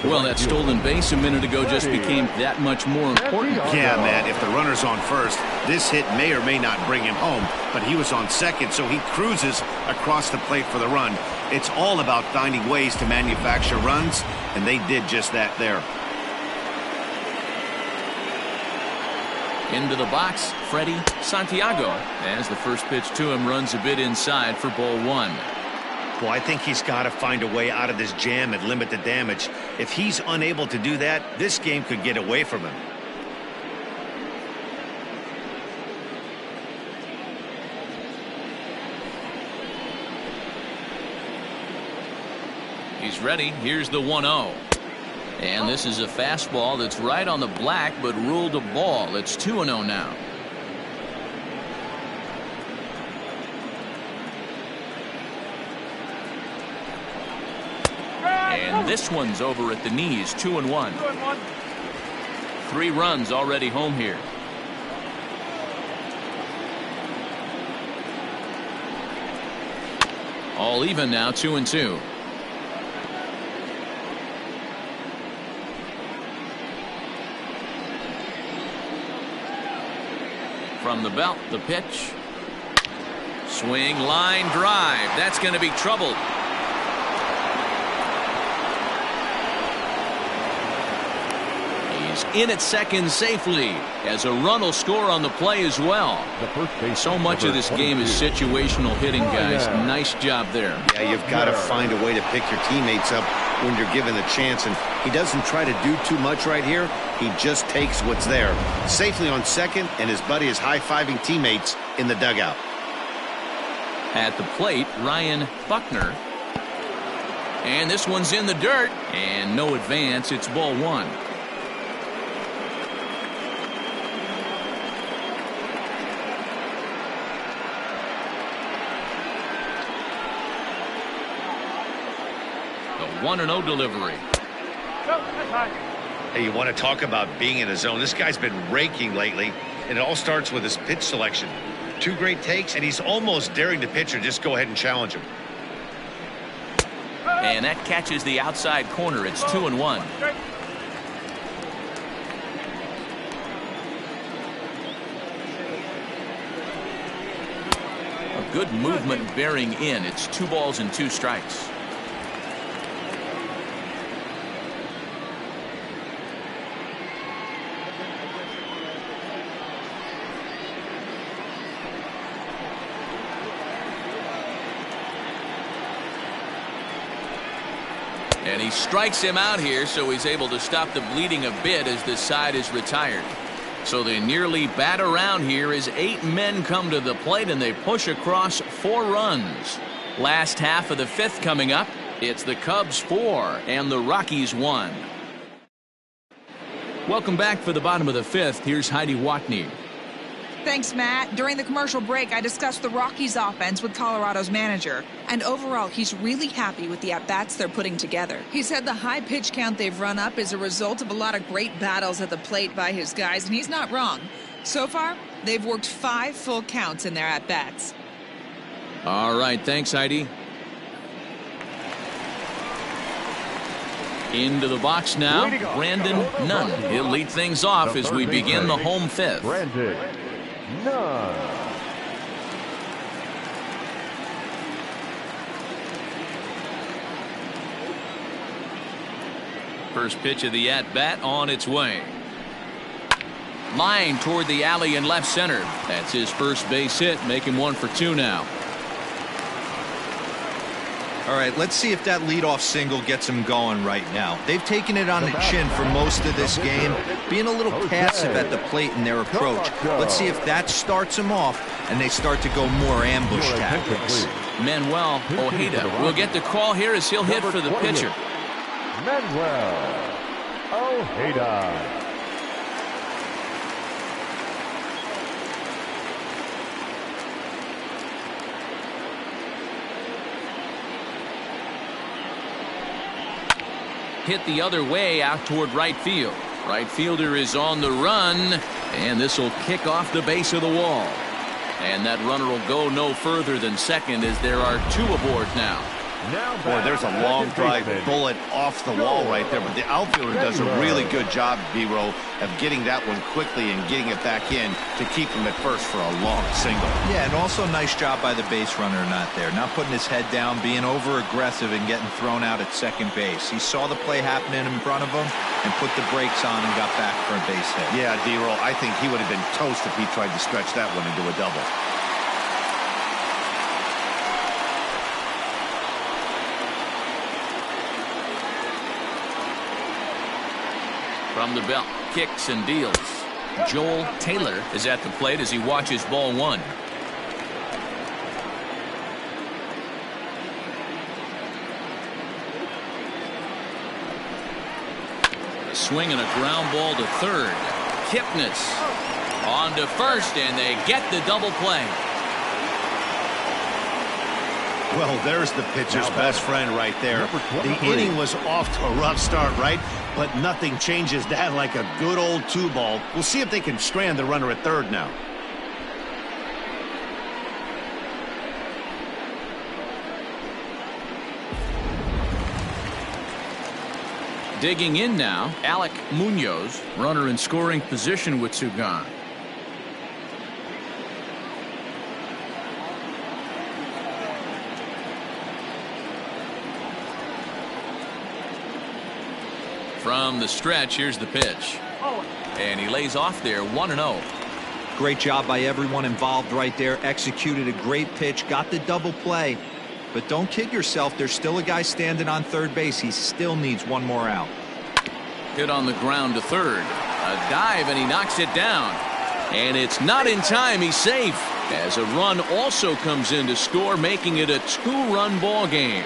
Well, that stolen base a minute ago just became that much more important. Yeah, man, if the runner's on first, this hit may or may not bring him home, but he was on second, so he cruises across the plate for the run. It's all about finding ways to manufacture runs, and they did just that there. Into the box, Freddie Santiago, as the first pitch to him runs a bit inside for ball 1. Well, I think he's got to find a way out of this jam and limit the damage. If he's unable to do that, this game could get away from him. He's ready. Here's the 1-0. And this is a fastball that's right on the black, but ruled a ball. It's 2-0 now. And this one's over at the knees, 2-1. 3 runs already home here. All even now, 2-2. From the belt, the pitch. Swing, line drive. That's going to be trouble. Rockies in at second safely, as a run will score on the play as well. So much of this game is situational hitting, guys. Nice job there. Yeah, you've got to find a way to pick your teammates up when you're given the chance, and he doesn't try to do too much right here. He just takes what's there. Safely on second, and his buddy is high-fiving teammates in the dugout. At the plate, Ryan Buckner. And this one's in the dirt, and no advance. It's ball one. The 1-0 delivery. Hey, you want to talk about being in a zone? This guy's been raking lately, and it all starts with his pitch selection. 2 great takes, and he's almost daring the pitcher just go ahead and challenge him. And that catches the outside corner. It's 2-1. A good movement bearing in. It's 2 balls and 2 strikes. And he strikes him out here, so he's able to stop the bleeding a bit as this side is retired. So they nearly bat around here as 8 men come to the plate, and they push across 4 runs. Last half of the 5th coming up. It's the Cubs 4 and the Rockies 1. Welcome back for the bottom of the 5th. Here's Heidi Watney. Thanks, Matt. During the commercial break, I discussed the Rockies offense with Colorado's manager. And overall, he's really happy with the at-bats they're putting together. He said the high pitch count they've run up is a result of a lot of great battles at the plate by his guys, and he's not wrong. So far, they've worked 5 full counts in their at-bats. All right, thanks, Heidi. Into the box now, Brandon Nunn. He'll lead things off as we begin the home 5th. Brandon Nunn. First pitch of the at-bat on its way. Line toward the alley in left center. That's his first base hit. Make him 1 for 2 now. All right, let's see if that leadoff single gets him going right now. They've taken it on the chin for most of this game, being a little passive at the plate in their approach. Let's see if that starts them off and they start to go more ambush tactics. Manuel Ojeda will get the call here as he'll hit for the pitcher. Manuel Ojeda. Hit the other way out toward right field. Right fielder is on the run, and this will kick off the base of the wall. And that runner will go no further than second as there are 2 aboard now. Boy, there's a long drive bullet off the wall right there, but the outfielder does a really good job, B-Row, of getting that one quickly and getting it back in to keep him at first for a long single. Yeah, and also nice job by the base runner not there, not putting his head down, being over aggressive and getting thrown out at second base. He saw the play happening in front of him and put the brakes on and got back for a base hit. Yeah, D-Row, I think he would have been toast if he tried to stretch that one into a double. From the belt, kicks and deals. Joel Taylor is at the plate as he watches ball 1. A swing and a ground ball to third. Kipnis on to first, and they get the double play. Well, there's the pitcher's best friend right there. The inning was off to a rough start, right? But nothing changes that like a good old 2-ball. We'll see if they can strand the runner at third now. Digging in now, Alec Munoz, runner in scoring position with 2 gone. From the stretch, here's the pitch. And he lays off there 1-0. Great job by everyone involved right there. Executed a great pitch, got the double play. But don't kid yourself, there's still a guy standing on third base. He still needs one more out. Hit on the ground to third. A dive, and he knocks it down. And it's not in time. He's safe. As a run also comes in to score, making it a 2-run ball game.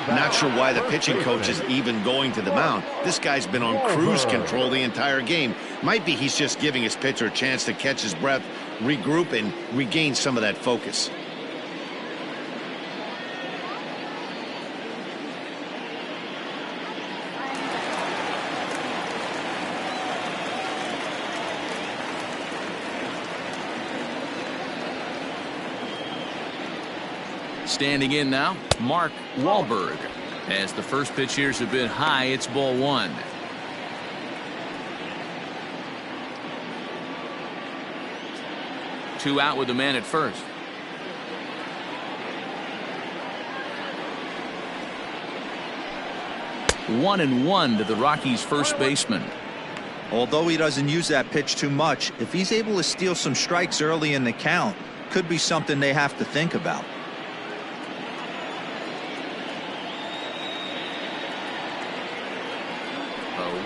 Not sure why the pitching coach is even going to the mound. This guy's been on cruise control the entire game. Might be he's just giving his pitcher a chance to catch his breath, regroup, and regain some of that focus. Standing in now, Mark Wahlberg. As the first pitch here's a bit high, it's ball 1. Two out with the man at first. One and one to the Rockies' first baseman. Although he doesn't use that pitch too much, if he's able to steal some strikes early in the count, could be something they have to think about.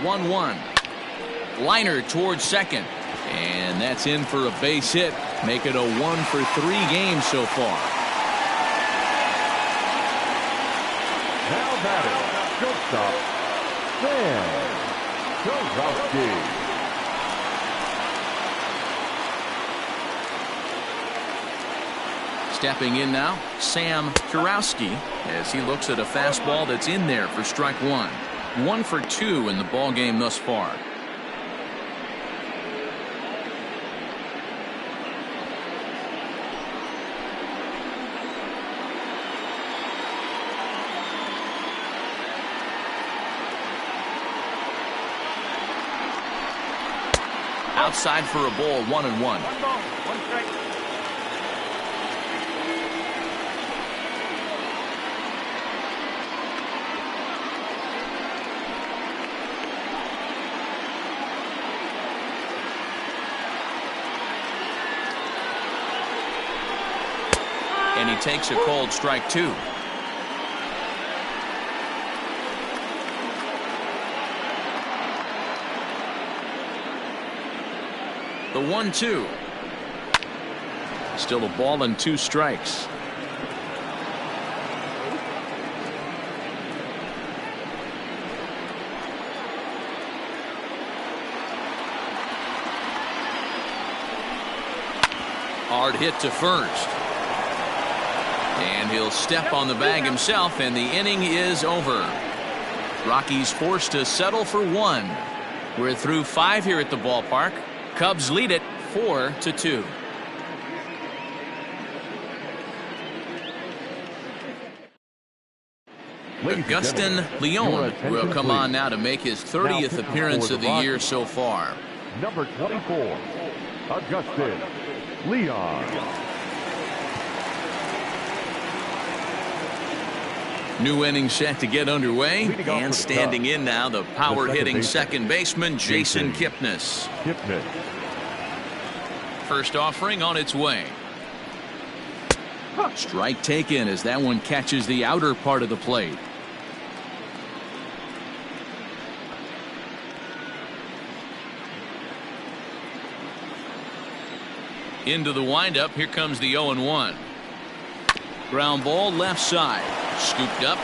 1-1. Liner towards second. And that's in for a base hit. Make it a 1-for-3 game so far. Now batting, shortstop, Sam. Stepping in now, Sam Kurowski, as he looks at a fastball that's in there for strike 1. 1 for 2 in the ball game thus far. Outside for a ball, 1-1. 1 ball, 1 strike. And he takes a cold strike 2. The 1-2. Still a ball and 2 strikes. Hard hit to first. And he'll step on the bag himself, and the inning is over. Rockies forced to settle for 1. We're through 5 here at the ballpark. Cubs lead it 4-2. Augustin Leon will come on now to make his 30th appearance of the year so far. Number 24, Augustin Leon. New inning set to get underway, and standing in now, the power-hitting second baseman, Jason Kipnis. First offering on its way. Strike taken as that one catches the outer part of the plate. Into the windup, here comes the 0-1. Ground ball left side. Scooped up.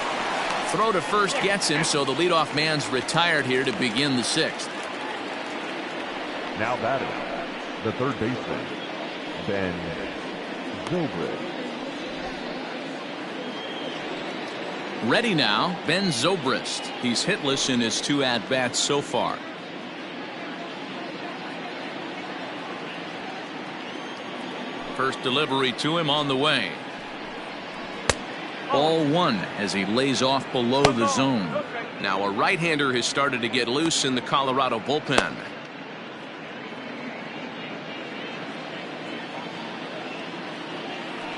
Throw to first gets him, so the leadoff man's retired here to begin the 6th. Now batting, the third baseman, Ben Zobrist. Ready now, Ben Zobrist. He's hitless in his 2 at-bats so far. First delivery to him on the way. Ball 1 as he lays off below the zone. Now a right-hander has started to get loose in the Colorado bullpen.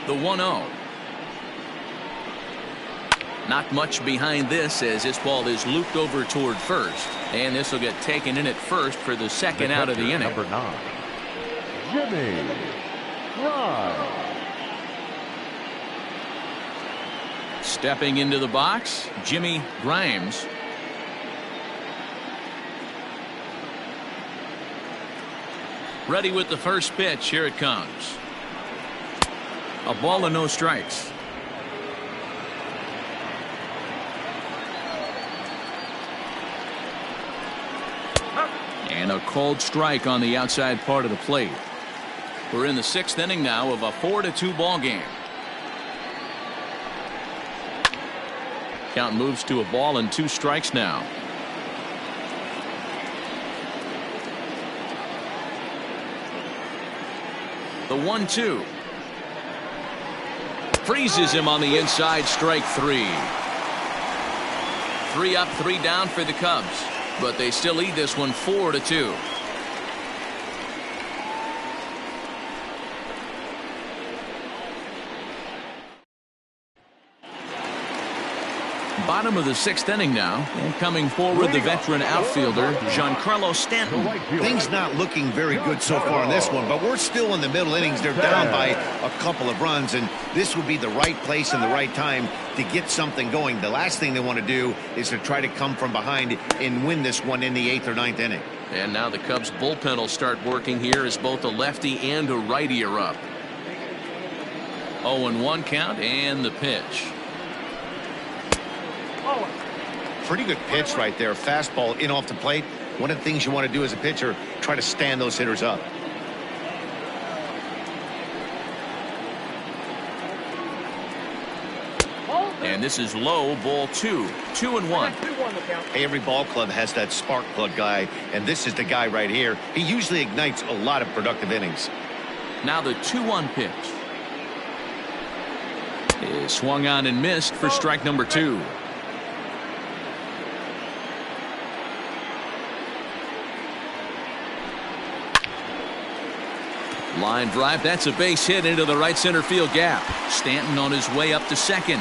The 1-0. Not much behind this as this ball is looped over toward first. And this will get taken in at first for the second out of the inning. Number 9, Jimmy Grimes. Stepping into the box, Jimmy Grimes. Ready with the first pitch. Here it comes. A ball and no strikes. And a called strike on the outside part of the plate. We're in the 6th inning now of a 4-2 ball game. Count moves to a ball and 2 strikes now. The 1-2. Freezes him on the inside. Strike 3. 3 up, 3 down for the Cubs. But they still lead this one 4-2. Bottom of the 6th inning now, and coming forward the veteran outfielder Giancarlo Stanton. Things not looking very good so far in this one, but we're still in the middle innings. They're down by a couple of runs, and this would be the right place and the right time to get something going. The last thing they want to do is to try to come from behind and win this one in the 8th or 9th inning. And now the Cubs bullpen will start working here as both a lefty and a righty are up. 0-1 count and the pitch. Pretty good pitch right there. Fastball in off the plate. One of the things you want to do as a pitcher, try to stand those hitters up. And this is low, ball 2. 2-1. Every ball club has that spark plug guy, and this is the guy right here. He usually ignites a lot of productive innings. Now the 2-1 pitch is swung on and missed for strike number 2. Line drive. That's a base hit into the right center field gap. Stanton on his way up to second.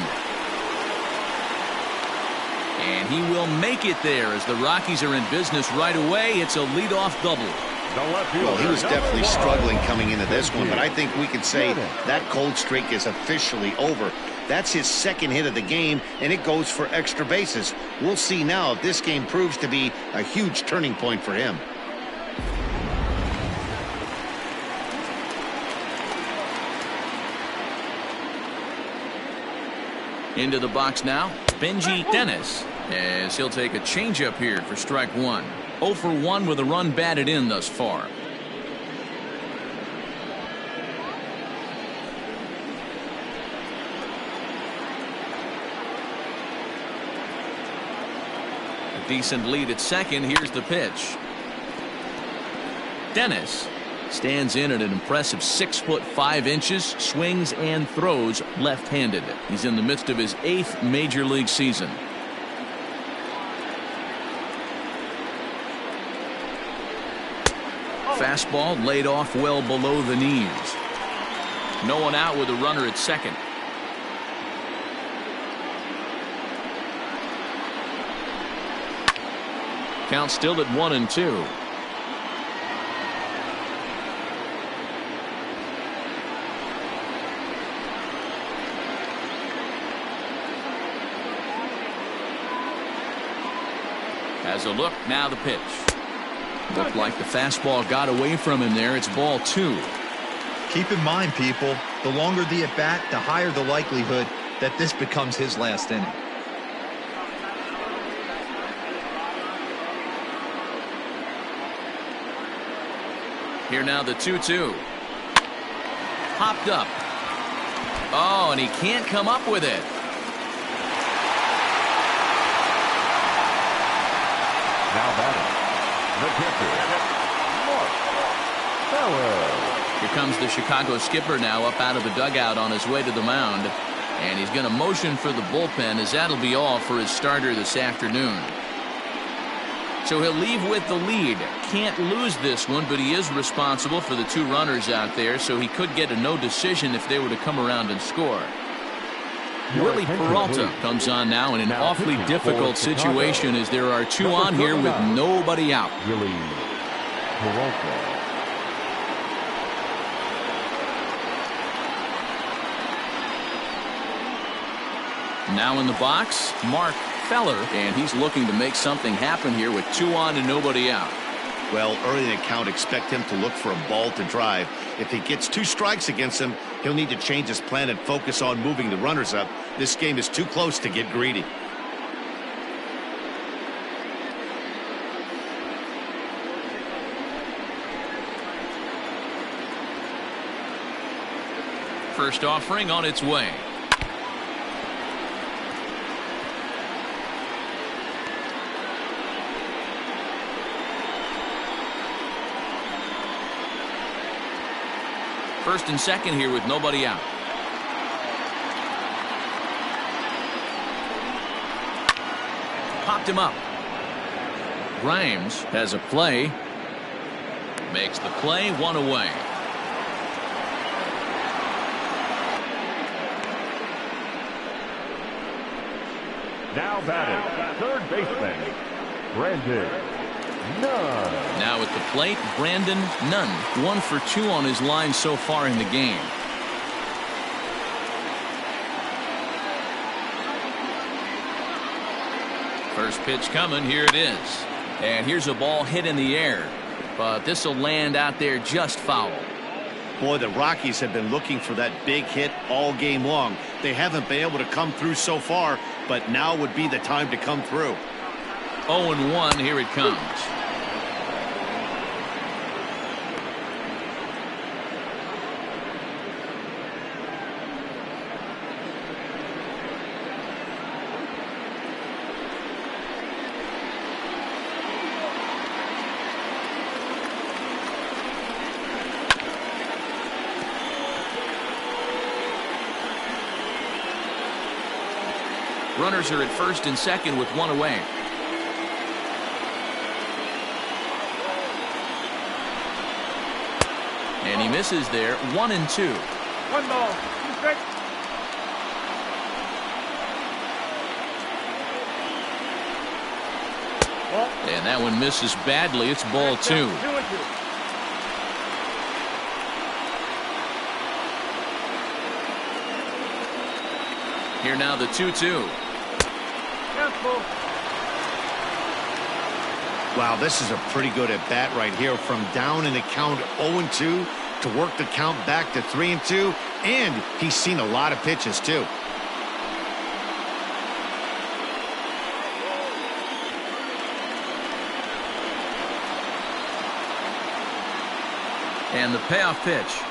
And he will make it there as the Rockies are in business right away. It's a leadoff double. Well, he was definitely struggling coming into this one, but I think we can say that cold streak is officially over. That's his 2nd hit of the game, and it goes for extra bases. We'll see now if this game proves to be a huge turning point for him. Into the box now, Benji Dennis, as he'll take a changeup here for strike 1. 0 for 1 with a run batted in thus far. A decent lead at second. Here's the pitch. Dennis stands in at an impressive 6'5", swings and throws left-handed. He's in the midst of his 8th major league season. Fastball laid off well below the knees. No one out with a runner at second. Count still at 1-2. As a look, now the pitch. Looked like the fastball got away from him there. It's ball 2. Keep in mind, people, the longer the at-bat, the higher the likelihood that this becomes his last inning. Here now the 2-2. Popped up. Oh, and he can't come up with it. Now batting, the pitcher, Mark. Here comes the Chicago skipper now up out of the dugout on his way to the mound. And he's going to motion for the bullpen as that'll be all for his starter this afternoon. So he'll leave with the lead. Can't lose this one, but he is responsible for the 2 runners out there, so he could get a no decision if they were to come around and score. Willie Peralta comes on now in an awfully difficult situation as there are two on here with nobody out. Willie Peralta. Now in the box, Mark Feller, and he's looking to make something happen here with two on and nobody out. Well, early in the count, expect him to look for a ball to drive. If he gets 2 strikes against him, he'll need to change his plan and focus on moving the runners up. This game is too close to get greedy. First offering on its way. First and second here with nobody out. Popped him up. Grimes has a play. Makes the play, 1 away. Now batting, third baseman, Brandon Nunn. Now at the plate, Brandon Nunn. 1 for 2 on his line so far in the game. First pitch coming. Here it is. And here's a ball hit in the air. But this will land out there just foul. Boy, the Rockies have been looking for that big hit all game long. They haven't been able to come through so far, but now would be the time to come through. 0-1, here it comes. Runners are at first and second with 1 away. And he misses there. 1-2. 1 ball, 2 strikes. And that one misses badly. It's ball 2. 2-2. Here now the 2-2. Wow, this is a pretty good at bat right here. From down in the count 0-2 to work the count back to 3-2, and he's seen a lot of pitches too. And the payoff pitch.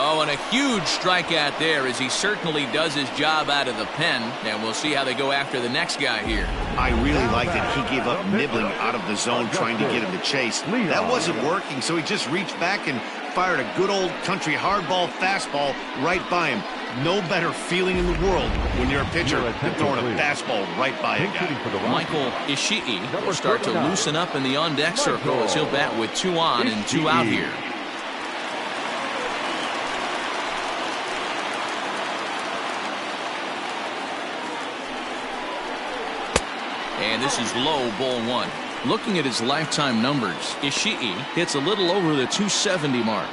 Oh, and a huge strikeout there as he certainly does his job out of the pen. And we'll see how they go after the next guy here. I really like that he gave up nibbling out of the zone trying to get him to chase. That wasn't working, so he just reached back and fired a good old country hardball fastball right by him. No better feeling in the world when you're a pitcher than throwing a fastball right by a guy. Michael Ishii will start to loosen up in the on-deck circle as he'll bat with 2 on and 2 out here. And this is low, ball 1. Looking at his lifetime numbers, Ishii hits a little over the 270 mark.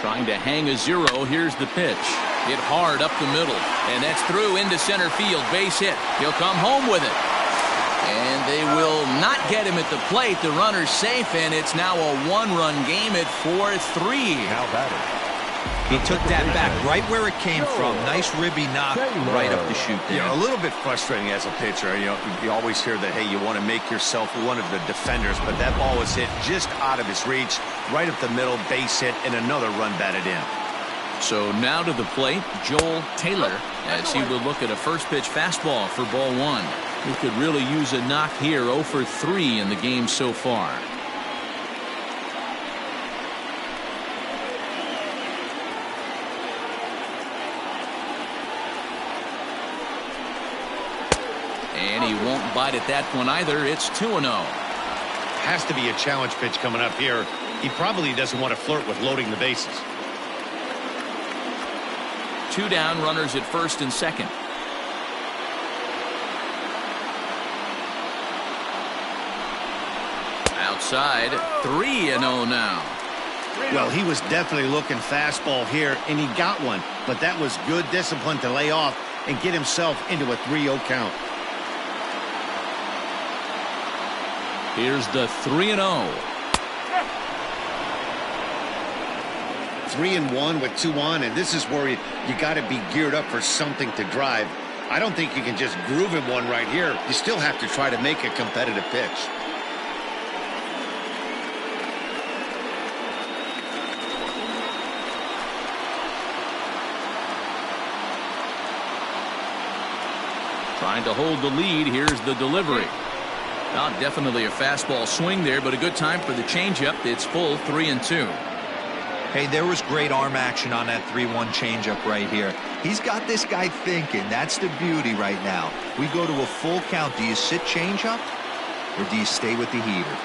Trying to hang a 0. Here's the pitch. Hit hard up the middle. And that's through into center field. Base hit. He'll come home with it. And they will not get him at the plate. The runner's safe, and it's now a 1-run game at 4-3. Now batting. He took that back right where it came from. Nice ribby knock right up the chute there. Yeah, a little bit frustrating as a pitcher. You know, you always hear that, hey, you want to make yourself one of the defenders, but that ball was hit just out of his reach, right up the middle, base hit, and another run batted in. So now to the plate, Joel Taylor, as he will look at a first pitch fastball for ball 1. He could really use a knock here. 0 for 3 in the game so far. And he won't bite at that one either. It's 2-0. Has to be a challenge pitch coming up here. He probably doesn't want to flirt with loading the bases. 2 down, runners at first and second. Outside, 3-0 now. Well, he was definitely looking fastball here, and he got one. But that was good discipline to lay off and get himself into a 3-0 count. Here's the 3-0. 3-1 with 2 on, and this is where you got to be geared up for something to drive. I don't think you can just groove him one right here. You still have to try to make a competitive pitch. Trying to hold the lead. Here's the delivery. Now, definitely a fastball swing there, but a good time for the changeup. It's full 3-2. Hey, there was great arm action on that 3-1 changeup right here. He's got this guy thinking. That's the beauty right now. We go to a full count. Do you sit changeup or do you stay with the heater?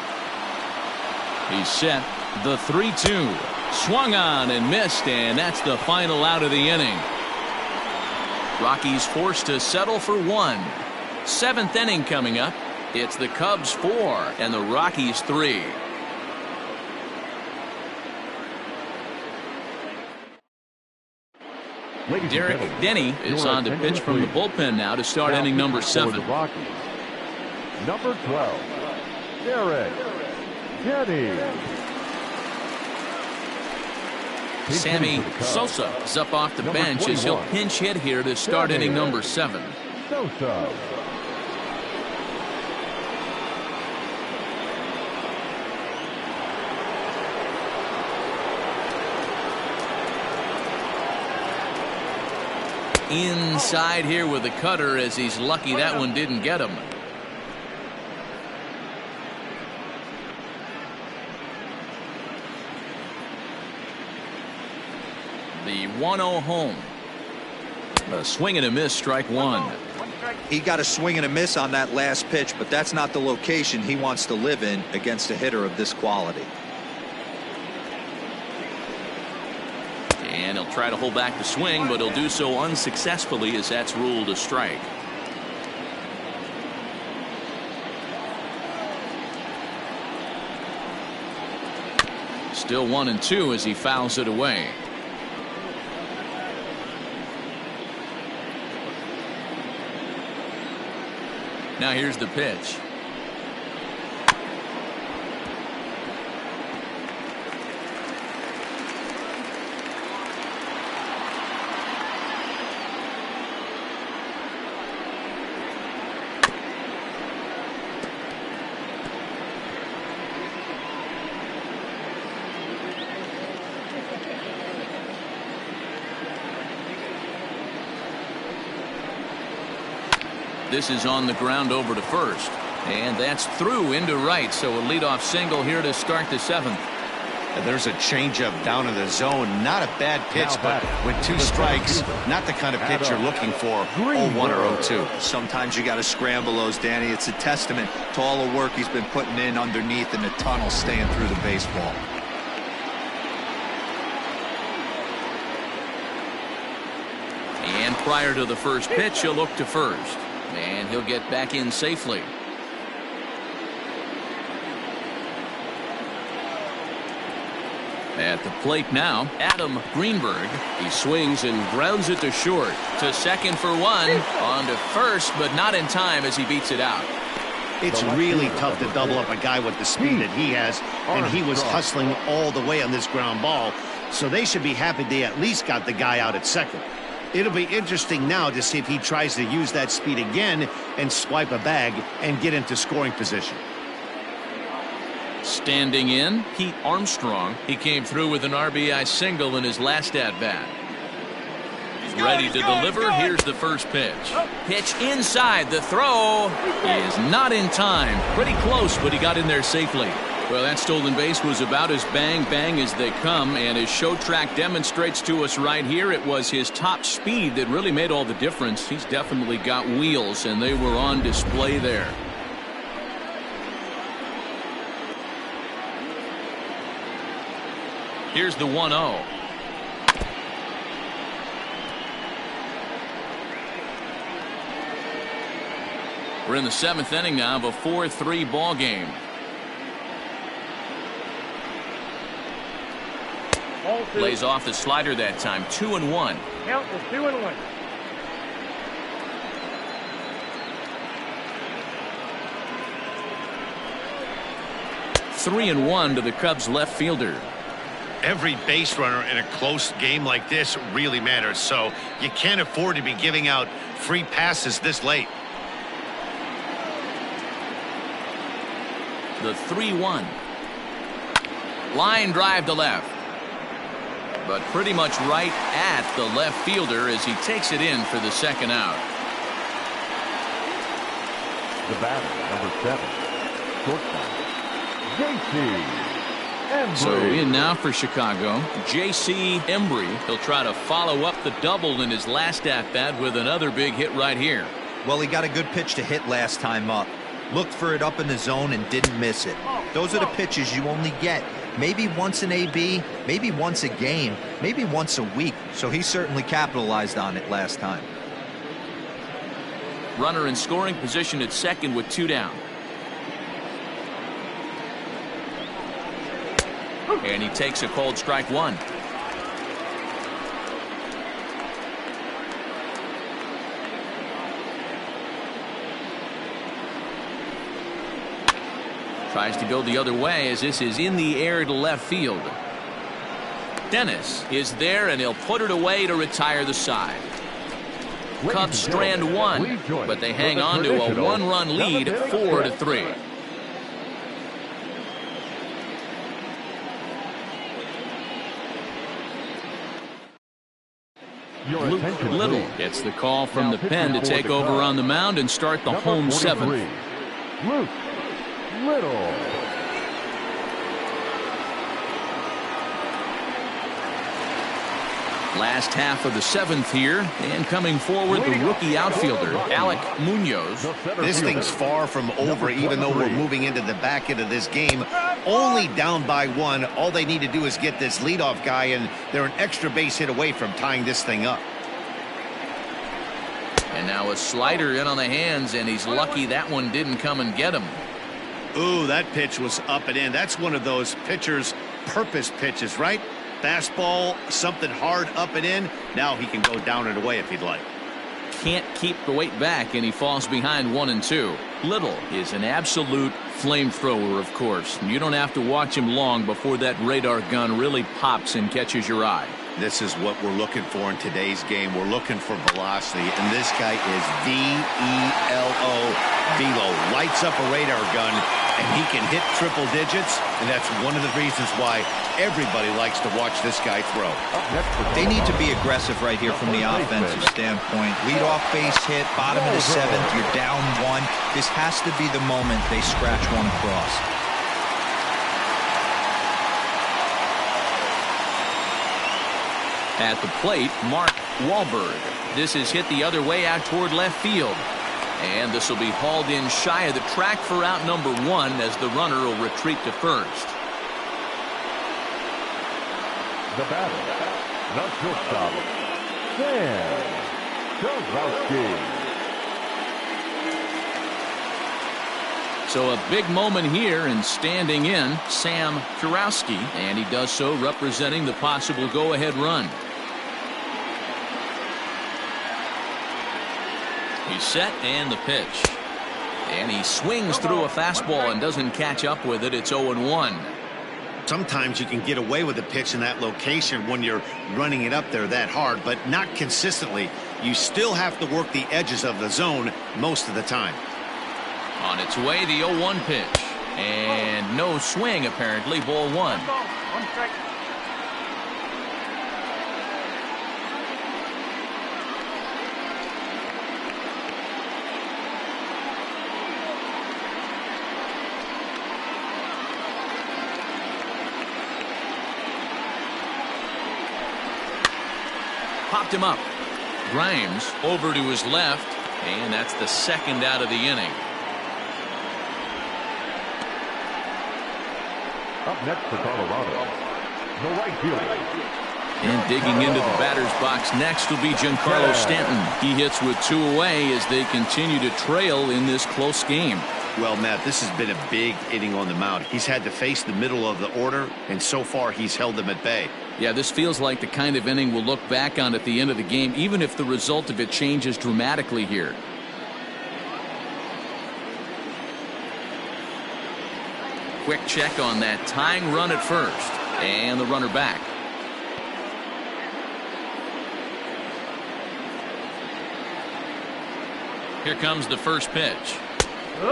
He's set. The 3-2. Swung on and missed, and that's the final out of the inning. Rockies forced to settle for 1. 7th inning coming up. It's the Cubs 4 and the Rockies 3. Derek Denny is on to pitch from the bullpen now to start inning number 7. Rockies. Number 12, Derek Denny. Sammy Sosa is up off the bench as he'll pinch hit here to start inning number 7. Sosa. Inside here with the cutter as he's lucky that one didn't get him. The 1-0 home. A swing and a miss, strike 1. He got a swing and a miss on that last pitch, but that's not the location he wants to live in against a hitter of this quality. And he'll try to hold back the swing, but he'll do so unsuccessfully as that's ruled a strike. Still 1-2 as he fouls it away. Now here's the pitch. This is on the ground over to first, and that's through into right, so a leadoff single here to start the 7th. And there's a changeup down in the zone. Not a bad pitch, but with 2 strikes, not the kind of pitch you're looking for. 0-1 or 0-2. Sometimes you got to scramble those, Danny. It's a testament to all the work he's been putting in underneath in the tunnel, staying through the baseball. And prior to the first pitch, he'll look to first. And he'll get back in safely. At the plate now, Adam Greenberg. He swings and grounds it to short. To second for 1. On to first, but not in time as he beats it out. It's really tough to double up a guy with the speed that he has, and he was hustling all the way on this ground ball. So they should be happy they at least got the guy out at second. It'll be interesting now to see if he tries to use that speed again and swipe a bag and get into scoring position. Standing in, Pete Armstrong. He came through with an RBI single in his last at-bat. Ready to deliver. Here's the first pitch. Pitch inside. The throw is not in time. Pretty close, but he got in there safely. Well, that stolen base was about as bang-bang as they come, and his show track demonstrates to us right here it was his top speed that really made all the difference. He's definitely got wheels, and they were on display there. Here's the 1-0. We're in the 7th inning now of a 4-3 ball game. Lays off the slider that time. 2-1. Count is 2-1. Three and 1 to the Cubs left fielder. Every base runner in a close game like this really matters, so you can't afford to be giving out free passes this late. The 3-1. Line drive to left. But pretty much right at the left fielder as he takes it in for the second out. The batter, number 7, shortstop, J.C. Embry. So in now for Chicago, J.C. Embry. He'll try to follow up the double in his last at-bat with another big hit right here. Well, he got a good pitch to hit last time up. Looked for it up in the zone and didn't miss it. Those are the pitches you only get maybe once in AB, maybe once a game, maybe once a week. So he certainly capitalized on it last time. Runner in scoring position at second with 2 down. And he takes a cold strike 1. Tries to go the other way as this is in the air to left field. Dennis is there and he'll put it away to retire the side. Cubs strand 1, but they hang on to a 1-run lead, 4-3. Luke Little gets the call from the pen to take over on the mound and start the home 7th. Luke Little. Last half of the 7th here, and coming forward the rookie outfielder Alec Munoz. This thing's far from over, even though we're moving into the back end of this game. Only down by 1. All they need to do is get this leadoff guy, and they're an extra base hit away from tying this thing up. And now a slider in on the hands, and he's lucky that one didn't come and get him. Ooh, that pitch was up and in. That's one of those pitcher's purpose pitches, right? Fastball, something hard up and in. Now he can go down and away if he'd like. Can't keep the weight back, and he falls behind 1-2. Little is an absolute flamethrower, of course. You don't have to watch him long before that radar gun really pops and catches your eye. This is what we're looking for in today's game. We're looking for velocity, and this guy is V-E-L-O, velo. Lights up a radar gun, and he can hit triple digits, and that's one of the reasons why everybody likes to watch this guy throw. They need to be aggressive right here from the offensive standpoint. Lead-off base hit, bottom of the 7th, you're down 1. This has to be the moment they scratch one across. At the plate, Mark Wahlberg. This is hit the other way out toward left field. And this will be hauled in shy of the track for out number 1 as the runner will retreat to first. The batter, the shortstop, Sam Kurowski. So a big moment here, and standing in, Sam Kurowski, and he does so representing the possible go-ahead run. He's set, and the pitch. And he swings through a fastball and doesn't catch up with it. It's 0-1. Sometimes you can get away with a pitch in that location when you're running it up there that hard, but not consistently. You still have to work the edges of the zone most of the time. On its way, the 0-1 pitch. And no swing, apparently. Ball 1. Popped him up. Grimes over to his left, and that's the second out of the inning. Up next for Colorado, the right fielder. And digging into the batter's box next will be Giancarlo Stanton. He hits with 2 away as they continue to trail in this close game. Well, Matt, this has been a big inning on the mound. He's had to face the middle of the order, and so far he's held them at bay. Yeah, this feels like the kind of inning we'll look back on at the end of the game, even if the result of it changes dramatically here. Quick check on that tying run at first, and the runner back. Here comes the first pitch.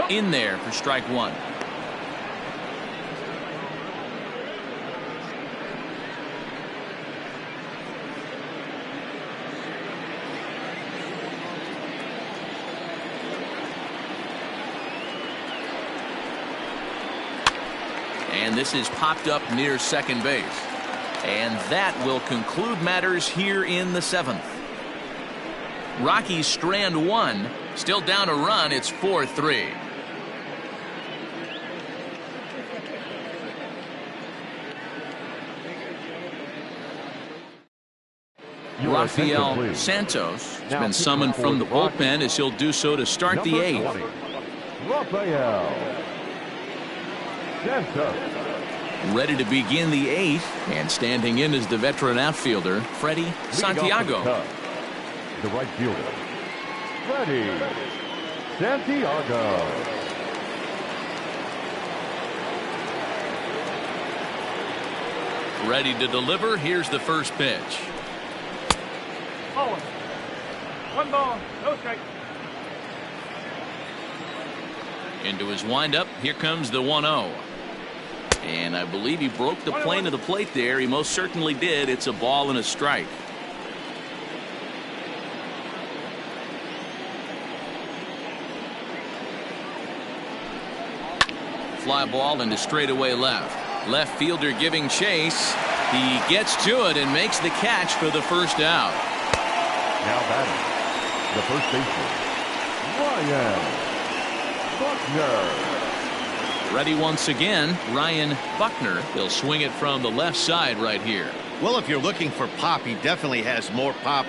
In there for strike 1. And this is popped up near second base. And that will conclude matters here in the 7th. Rockies strand 1. Still down a run. It's 4-3. Rafael Santos has been summoned from the bullpen as he'll do so to start the 8th. Rafael Santos. Ready to begin the 8th, and standing in is the veteran outfielder, Freddie Santiago. The right fielder, Freddie Santiago. Ready to deliver. Here's the first pitch. Ball. 1 ball, no strike. Into his windup. Here comes the 1-0. And I believe he broke the plane of the plate there. He most certainly did. It's a ball and a strike. Fly ball into straightaway left. Left fielder giving chase. He gets to it and makes the catch for the first out. Now batting, the first baseman, Ryan Buckner. Ready once again, Ryan Buckner. He'll swing it from the left side right here. Well, if you're looking for pop, he definitely has more pop,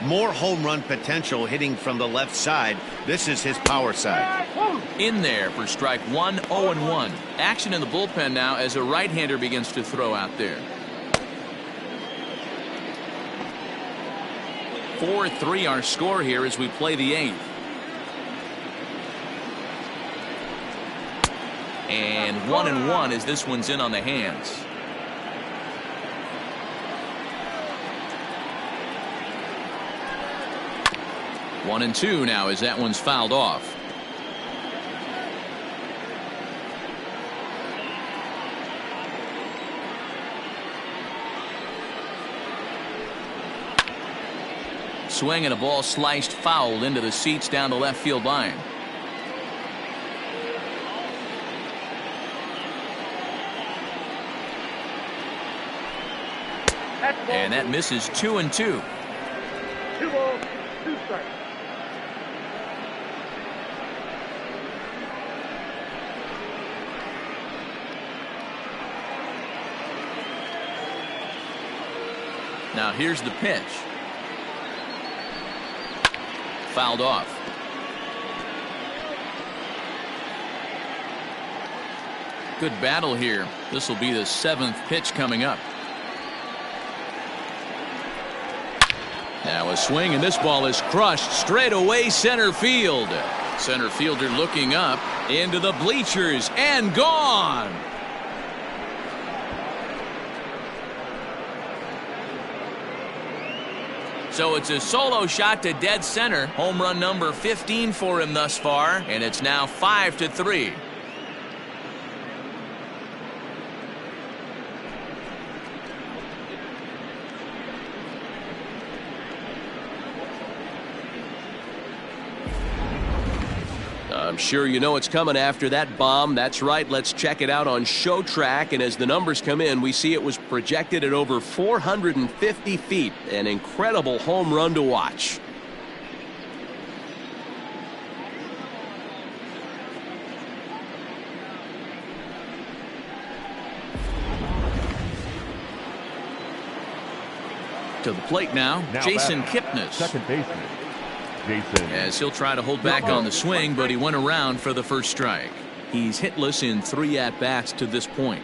more home run potential hitting from the left side. This is his power side. In there for strike 1, 0-1. Action in the bullpen now as a right-hander begins to throw out there. 4-3 our score here as we play the 8th. And 1-1 as this one's in on the hands. One and 2 now as that one's fouled off. Swing and a ball sliced foul into the seats down the left field line. And that misses 2-2. 2 balls, 2 strikes. Now here's the pitch. Fouled off. Good battle here. This will be the 7th pitch coming up. Now a swing, and this ball is crushed straight away center field. Center fielder looking up into the bleachers and gone. So it's a solo shot to dead center. Home run number 15 for him thus far, and it's now 5-3. I'm sure you know it's coming after that bomb. That's right. Let's check it out on Show Track. And as the numbers come in, we see it was projected at over 450 feet. An incredible home run to watch. To the plate now, Jason Kipnis. Second baseman, Jason. As he'll try to hold back on the swing, but he went around for the first strike. He's hitless in 3 at-bats to this point.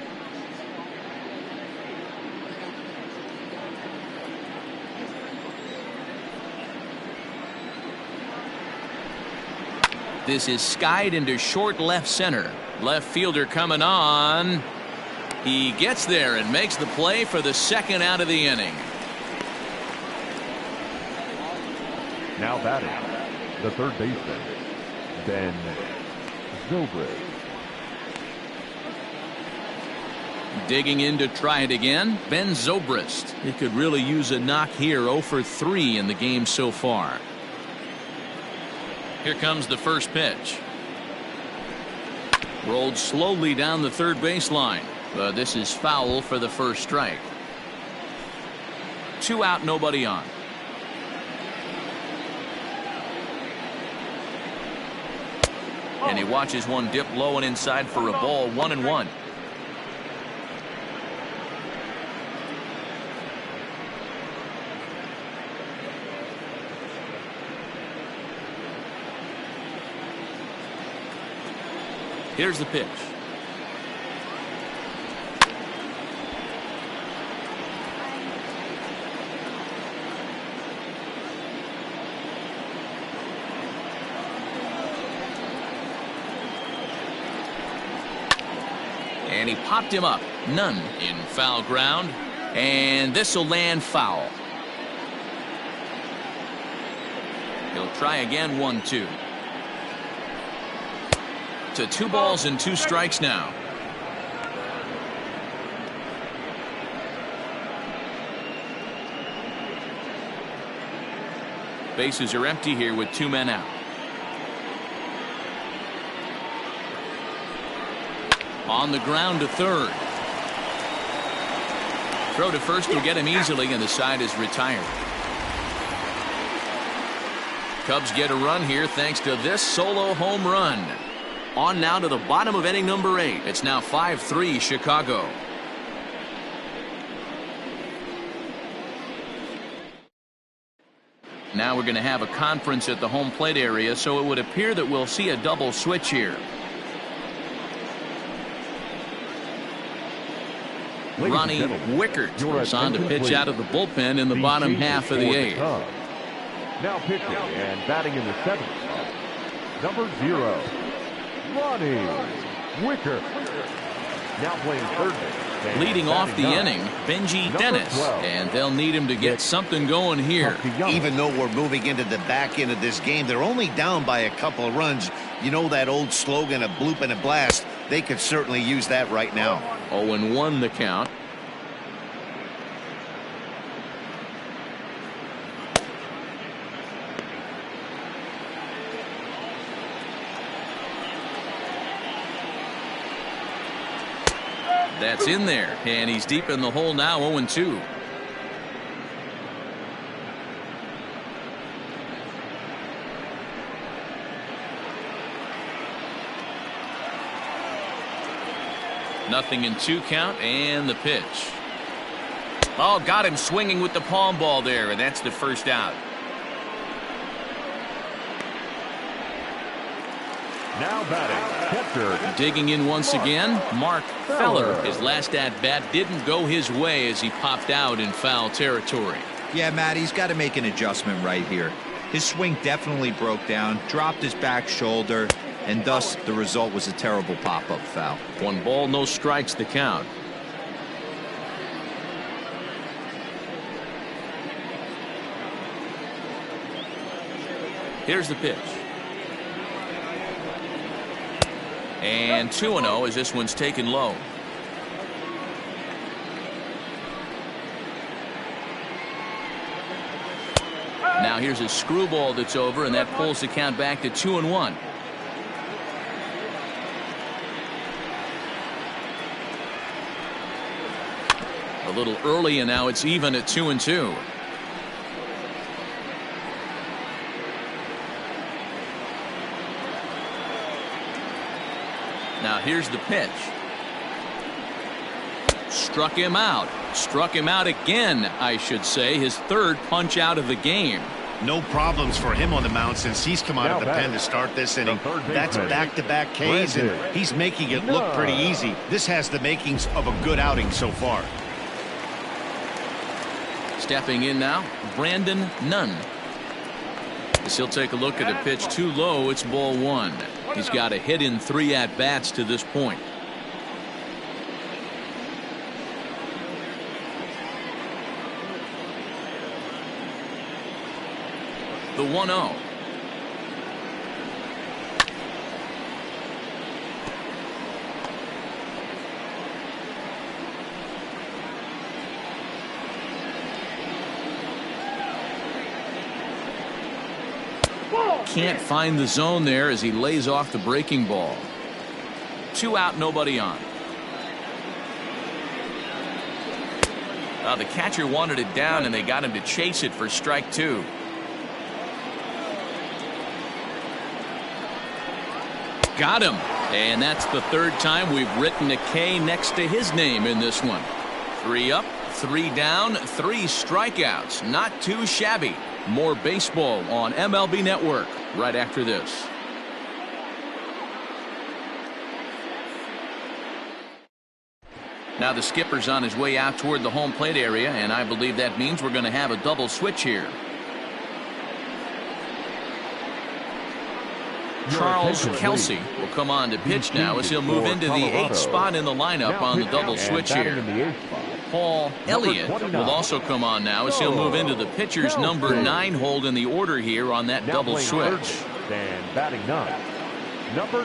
This is skied into short left center. Left fielder coming on. He gets there and makes the play for the second out of the inning. Now batting, the third baseman, Ben Zobrist. Digging in to try it again, Ben Zobrist. He could really use a knock here. 0 for 3 in the game so far. Here comes the first pitch. Rolled slowly down the third baseline, but this is foul for the first strike. 2 out, nobody on. And he watches one dip low and inside for a ball. 1-1. Here's the pitch. And he popped him up. None in foul ground. And this will land foul. He'll try again. 1-2. To 2 balls and 2 strikes now. Bases are empty here with 2 men out. On the ground to third. Throw to first will get him easily, and the side is retired. Cubs get a run here thanks to this solo home run. On now to the bottom of inning number 8. It's now 5-3 Chicago. Now we're going to have a conference at the home plate area, so it would appear that we'll see a double switch here. Ronnie Wickert is on to pitch out of the bullpen in the bottom half of the 8th. Now pitching and batting in the 7th, number 0, Ronnie Wickert. Now playing third base. Leading off the inning, Benji Dennis, and they'll need him to get something going here. Even though we're moving into the back end of this game, they're only down by a couple of runs. You know that old slogan, a bloop and a blast. They could certainly use that right now. 0-1 the count. That's in there, and he's deep in the hole now. 0-2. Nothing in 2 count, and the pitch. Oh, got him swinging with the palm ball there, and that's the first out. Now batting, catcher. Digging in once again, Mark Feller. His last at-bat didn't go his way as he popped out in foul territory. Yeah, Matt, he's got to make an adjustment right here. His swing definitely broke down, dropped his back shoulder, and thus the result was a terrible pop-up foul. 1 ball, no strikes the count. Here's the pitch. And 2-0 as this one's taken low. Now here's a screwball that's over, and that pulls the count back to 2-1. A little early, and now it's even at 2-2. Now here's the pitch. Struck him out. Struck him out again, I should say. His third punch out of the game. No problems for him on the mound since he's come out of the pen to start this inning. That's back-to-back Ks, and he's making it look pretty easy. This has the makings of a good outing so far. Stepping in now, Brandon Nunn. As he'll take a look at a pitch too low, it's ball one. He's got a hit in 3 at-bats to this point. The 1-0. Can't find the zone there as he lays off the breaking ball. 2 out, nobody on. The catcher wanted it down, and they got him to chase it for strike 2. Got him. And that's the 3rd time we've written a K next to his name in this one. 3 up, 3 down, 3 strikeouts. Not too shabby. More baseball on MLB Network right after this. Now the skipper's on his way out toward the home plate area, and I believe that means we're going to have a double switch here. Charles Kelsey will come on to pitch now as he'll move into the 8th spot in the lineup on the double switch here. Paul Elliott will also come on now as he'll move into the pitcher's number 9 hold in the order here on that double switch.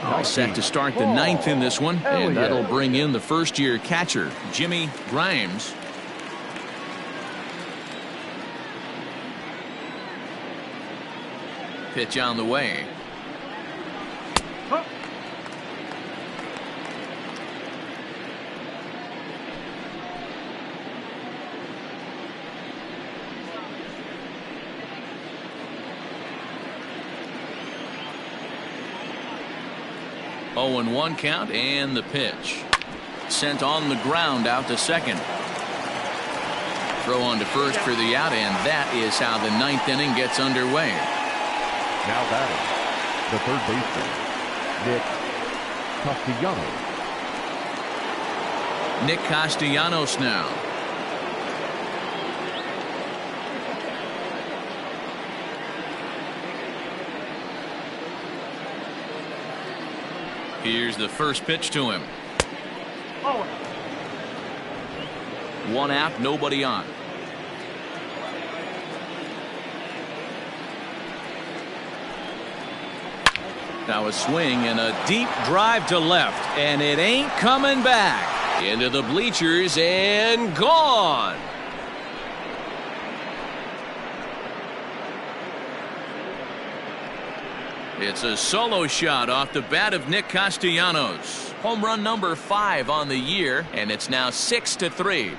All set to start the 9th in this one, and that'll bring in the first-year catcher, Jimmy Grimes. Pitch on the way. Oh, and 1 count, and the pitch. Sent on the ground out to second. Throw on to first for the out, and that is how the 9th inning gets underway. Now batting, the third baseman, Nick Castellanos. Nick Castellanos now. Here's the first pitch to him. 1 out, nobody on. Now a swing and a deep drive to left, and it ain't coming back. Into the bleachers and gone. It's a solo shot off the bat of Nick Castellanos. Home run number 5 on the year, and it's now 6-3.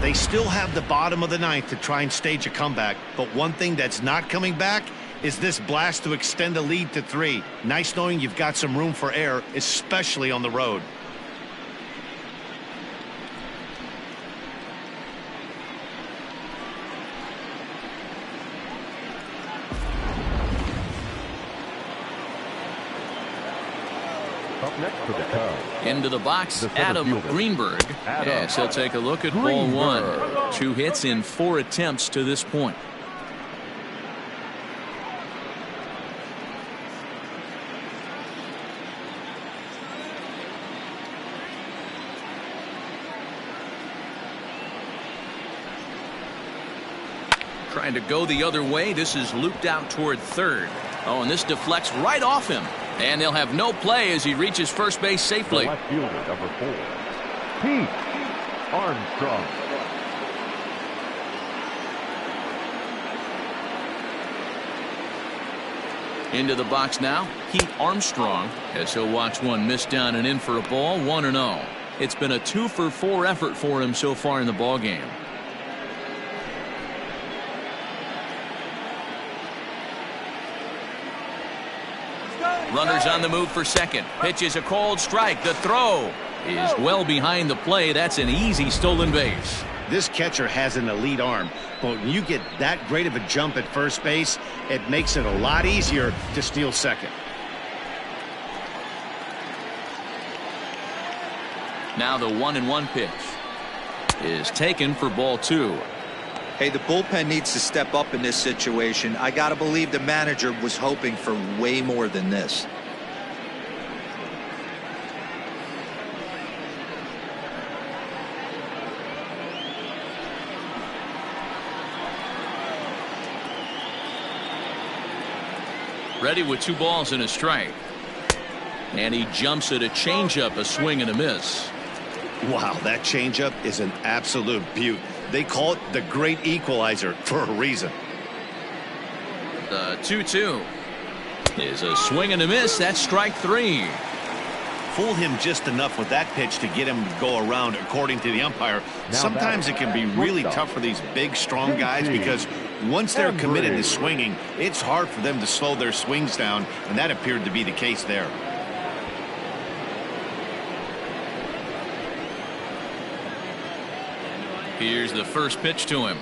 They still have the bottom of the 9th to try and stage a comeback, but one thing that's not coming back is this blast to extend the lead to 3. Nice knowing you've got some room for error, especially on the road. Up next for the Cubs. Into the box, Adam Greenberg. Yes, he'll take a look at ball 1. 2 hits in 4 attempts to this point. Trying to go the other way. This is looped out toward third. Oh, and this deflects right off him. And they'll have no play as he reaches first base safely. The left fielder, number 4, Pete Armstrong. Into the box now, Pete Armstrong, as he'll watch one miss down and in for a ball, 1-0. It's been a 2-for-4 effort for him so far in the ballgame. Runners on the move for second. Pitch is a cold strike. The throw is well behind the play. That's an easy stolen base. This catcher has an elite arm, but when you get that great of a jump at first base, it makes it a lot easier to steal second. Now the 1-1 pitch is taken for ball 2. Hey, the bullpen needs to step up in this situation. I got to believe the manager was hoping for way more than this. Ready with 2 balls and a strike. And he jumps at a changeup, a swing and a miss. Wow, that changeup is an absolute beaut. They call it the great equalizer for a reason. The 2-2 is a swing and a miss. That's strike 3. Fooled him just enough with that pitch to get him to go around, according to the umpire. Sometimes it can be really tough for these big, strong guys because once they're committed to swinging, it's hard for them to slow their swings down, and that appeared to be the case there. Here's the first pitch to him.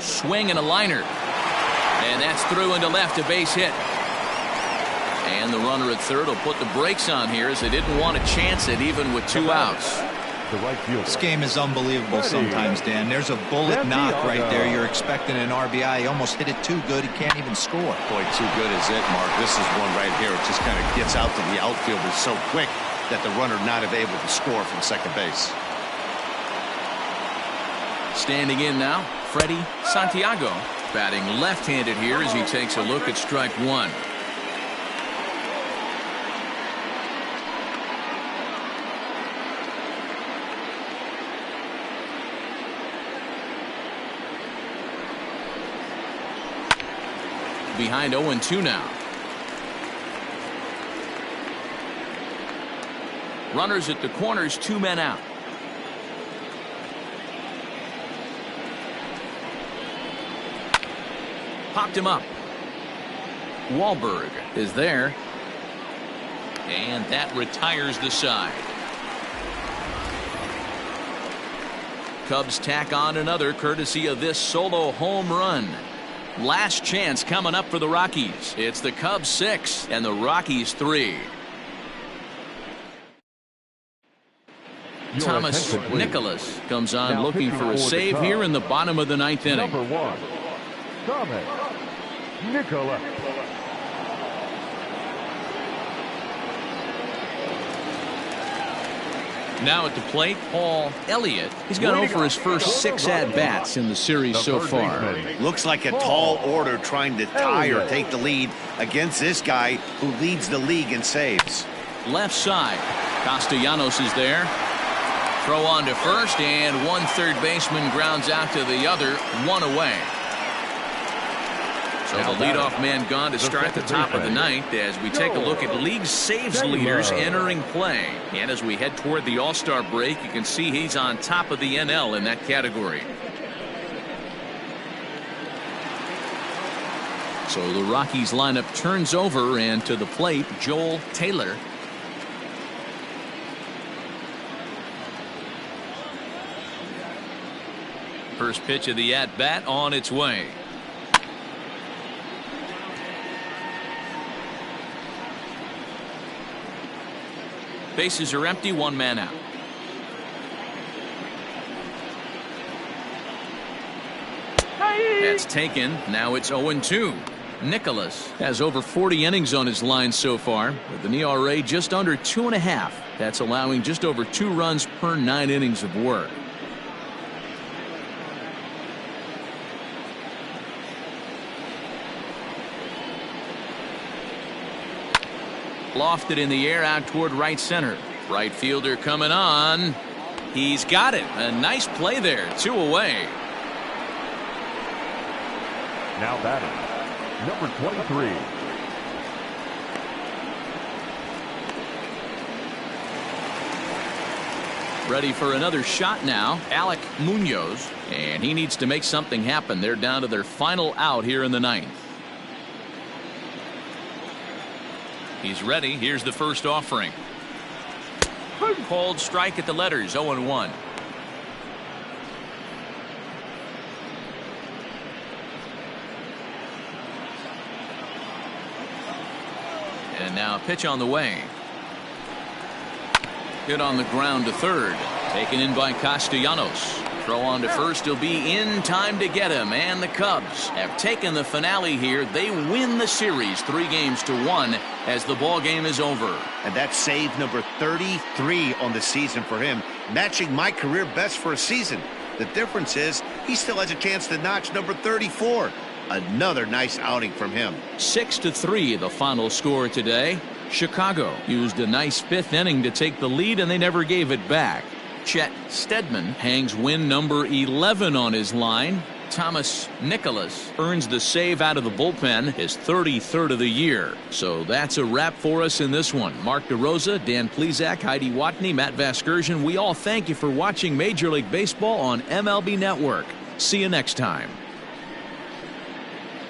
Swing and a liner. And that's through into left, a base hit. And the runner at third will put the brakes on here as they didn't want to chance it even with 2 outs. This game is unbelievable sometimes, Dan. There's a bullet knock right there. You're expecting an RBI. He almost hit it too good. He can't even score. Boy, too good is it, Mark. This is one right here. It just kind of gets out to the outfielder so quick that the runner not able to score from second base. Standing in now, Freddie Santiago, batting left-handed here as he takes a look at strike 1. Behind 0-2 now. Runners at the corners, 2 men out. Popped him up. Wahlberg is there. And that retires the side. Cubs tack on another courtesy of this solo home run. Last chance coming up for the Rockies. It's the Cubs 6 and the Rockies 3. Thomas Nicholas comes on looking for a save here in the bottom of the 9th inning. Number 1, Thomas Nicholas. Now at the plate, Paul Elliott. He's gone over his first 6 at-bats in the series so far. Looks like a tall order trying to tie or take the lead against this guy who leads the league in saves. Left side, Castellanos is there. Throw on to first, and one third baseman grounds out to the other, 1 away. So the leadoff man gone to start the top of the 9th as we take a look at league saves leaders entering play. And as we head toward the All-Star break, you can see he's on top of the NL in that category. So the Rockies lineup turns over, and to the plate, Joel Taylor. First pitch of the at-bat on its way. Bases are empty, 1 man out. That's taken. Now it's 0-2. Nicholas has over 40 innings on his line so far, with an ERA just under 2.5. That's allowing just over 2 runs per 9 innings of work. Lofted in the air out toward right center. Right fielder coming on. He's got it. A nice play there. 2 away. Now batting, number 23. Ready for another shot now, Alec Munoz. And he needs to make something happen. They're down to their final out here in the 9th. He's ready. Here's the first offering. Called strike at the letters. 0-1. And now a pitch on the way. Hit on the ground to third. Taken in by Castellanos. Throw on to first. He'll be in time to get him. And the Cubs have taken the finale here. They win the series 3-1 as the ball game is over. And that's save number 33 on the season for him, matching my career best for a season. The difference is he still has a chance to notch number 34. Another nice outing from him. 6-3 the final score today. Chicago used a nice fifth inning to take the lead, and they never gave it back. Chet Steadman hangs win number 11 on his line. Thomas Nicholas earns the save out of the bullpen, his 33rd of the year. So that's a wrap for us in this one. Mark DeRosa, Dan Plesac, Heidi Watney, Matt Vasgersian, we all thank you for watching Major League Baseball on MLB Network. See you next time.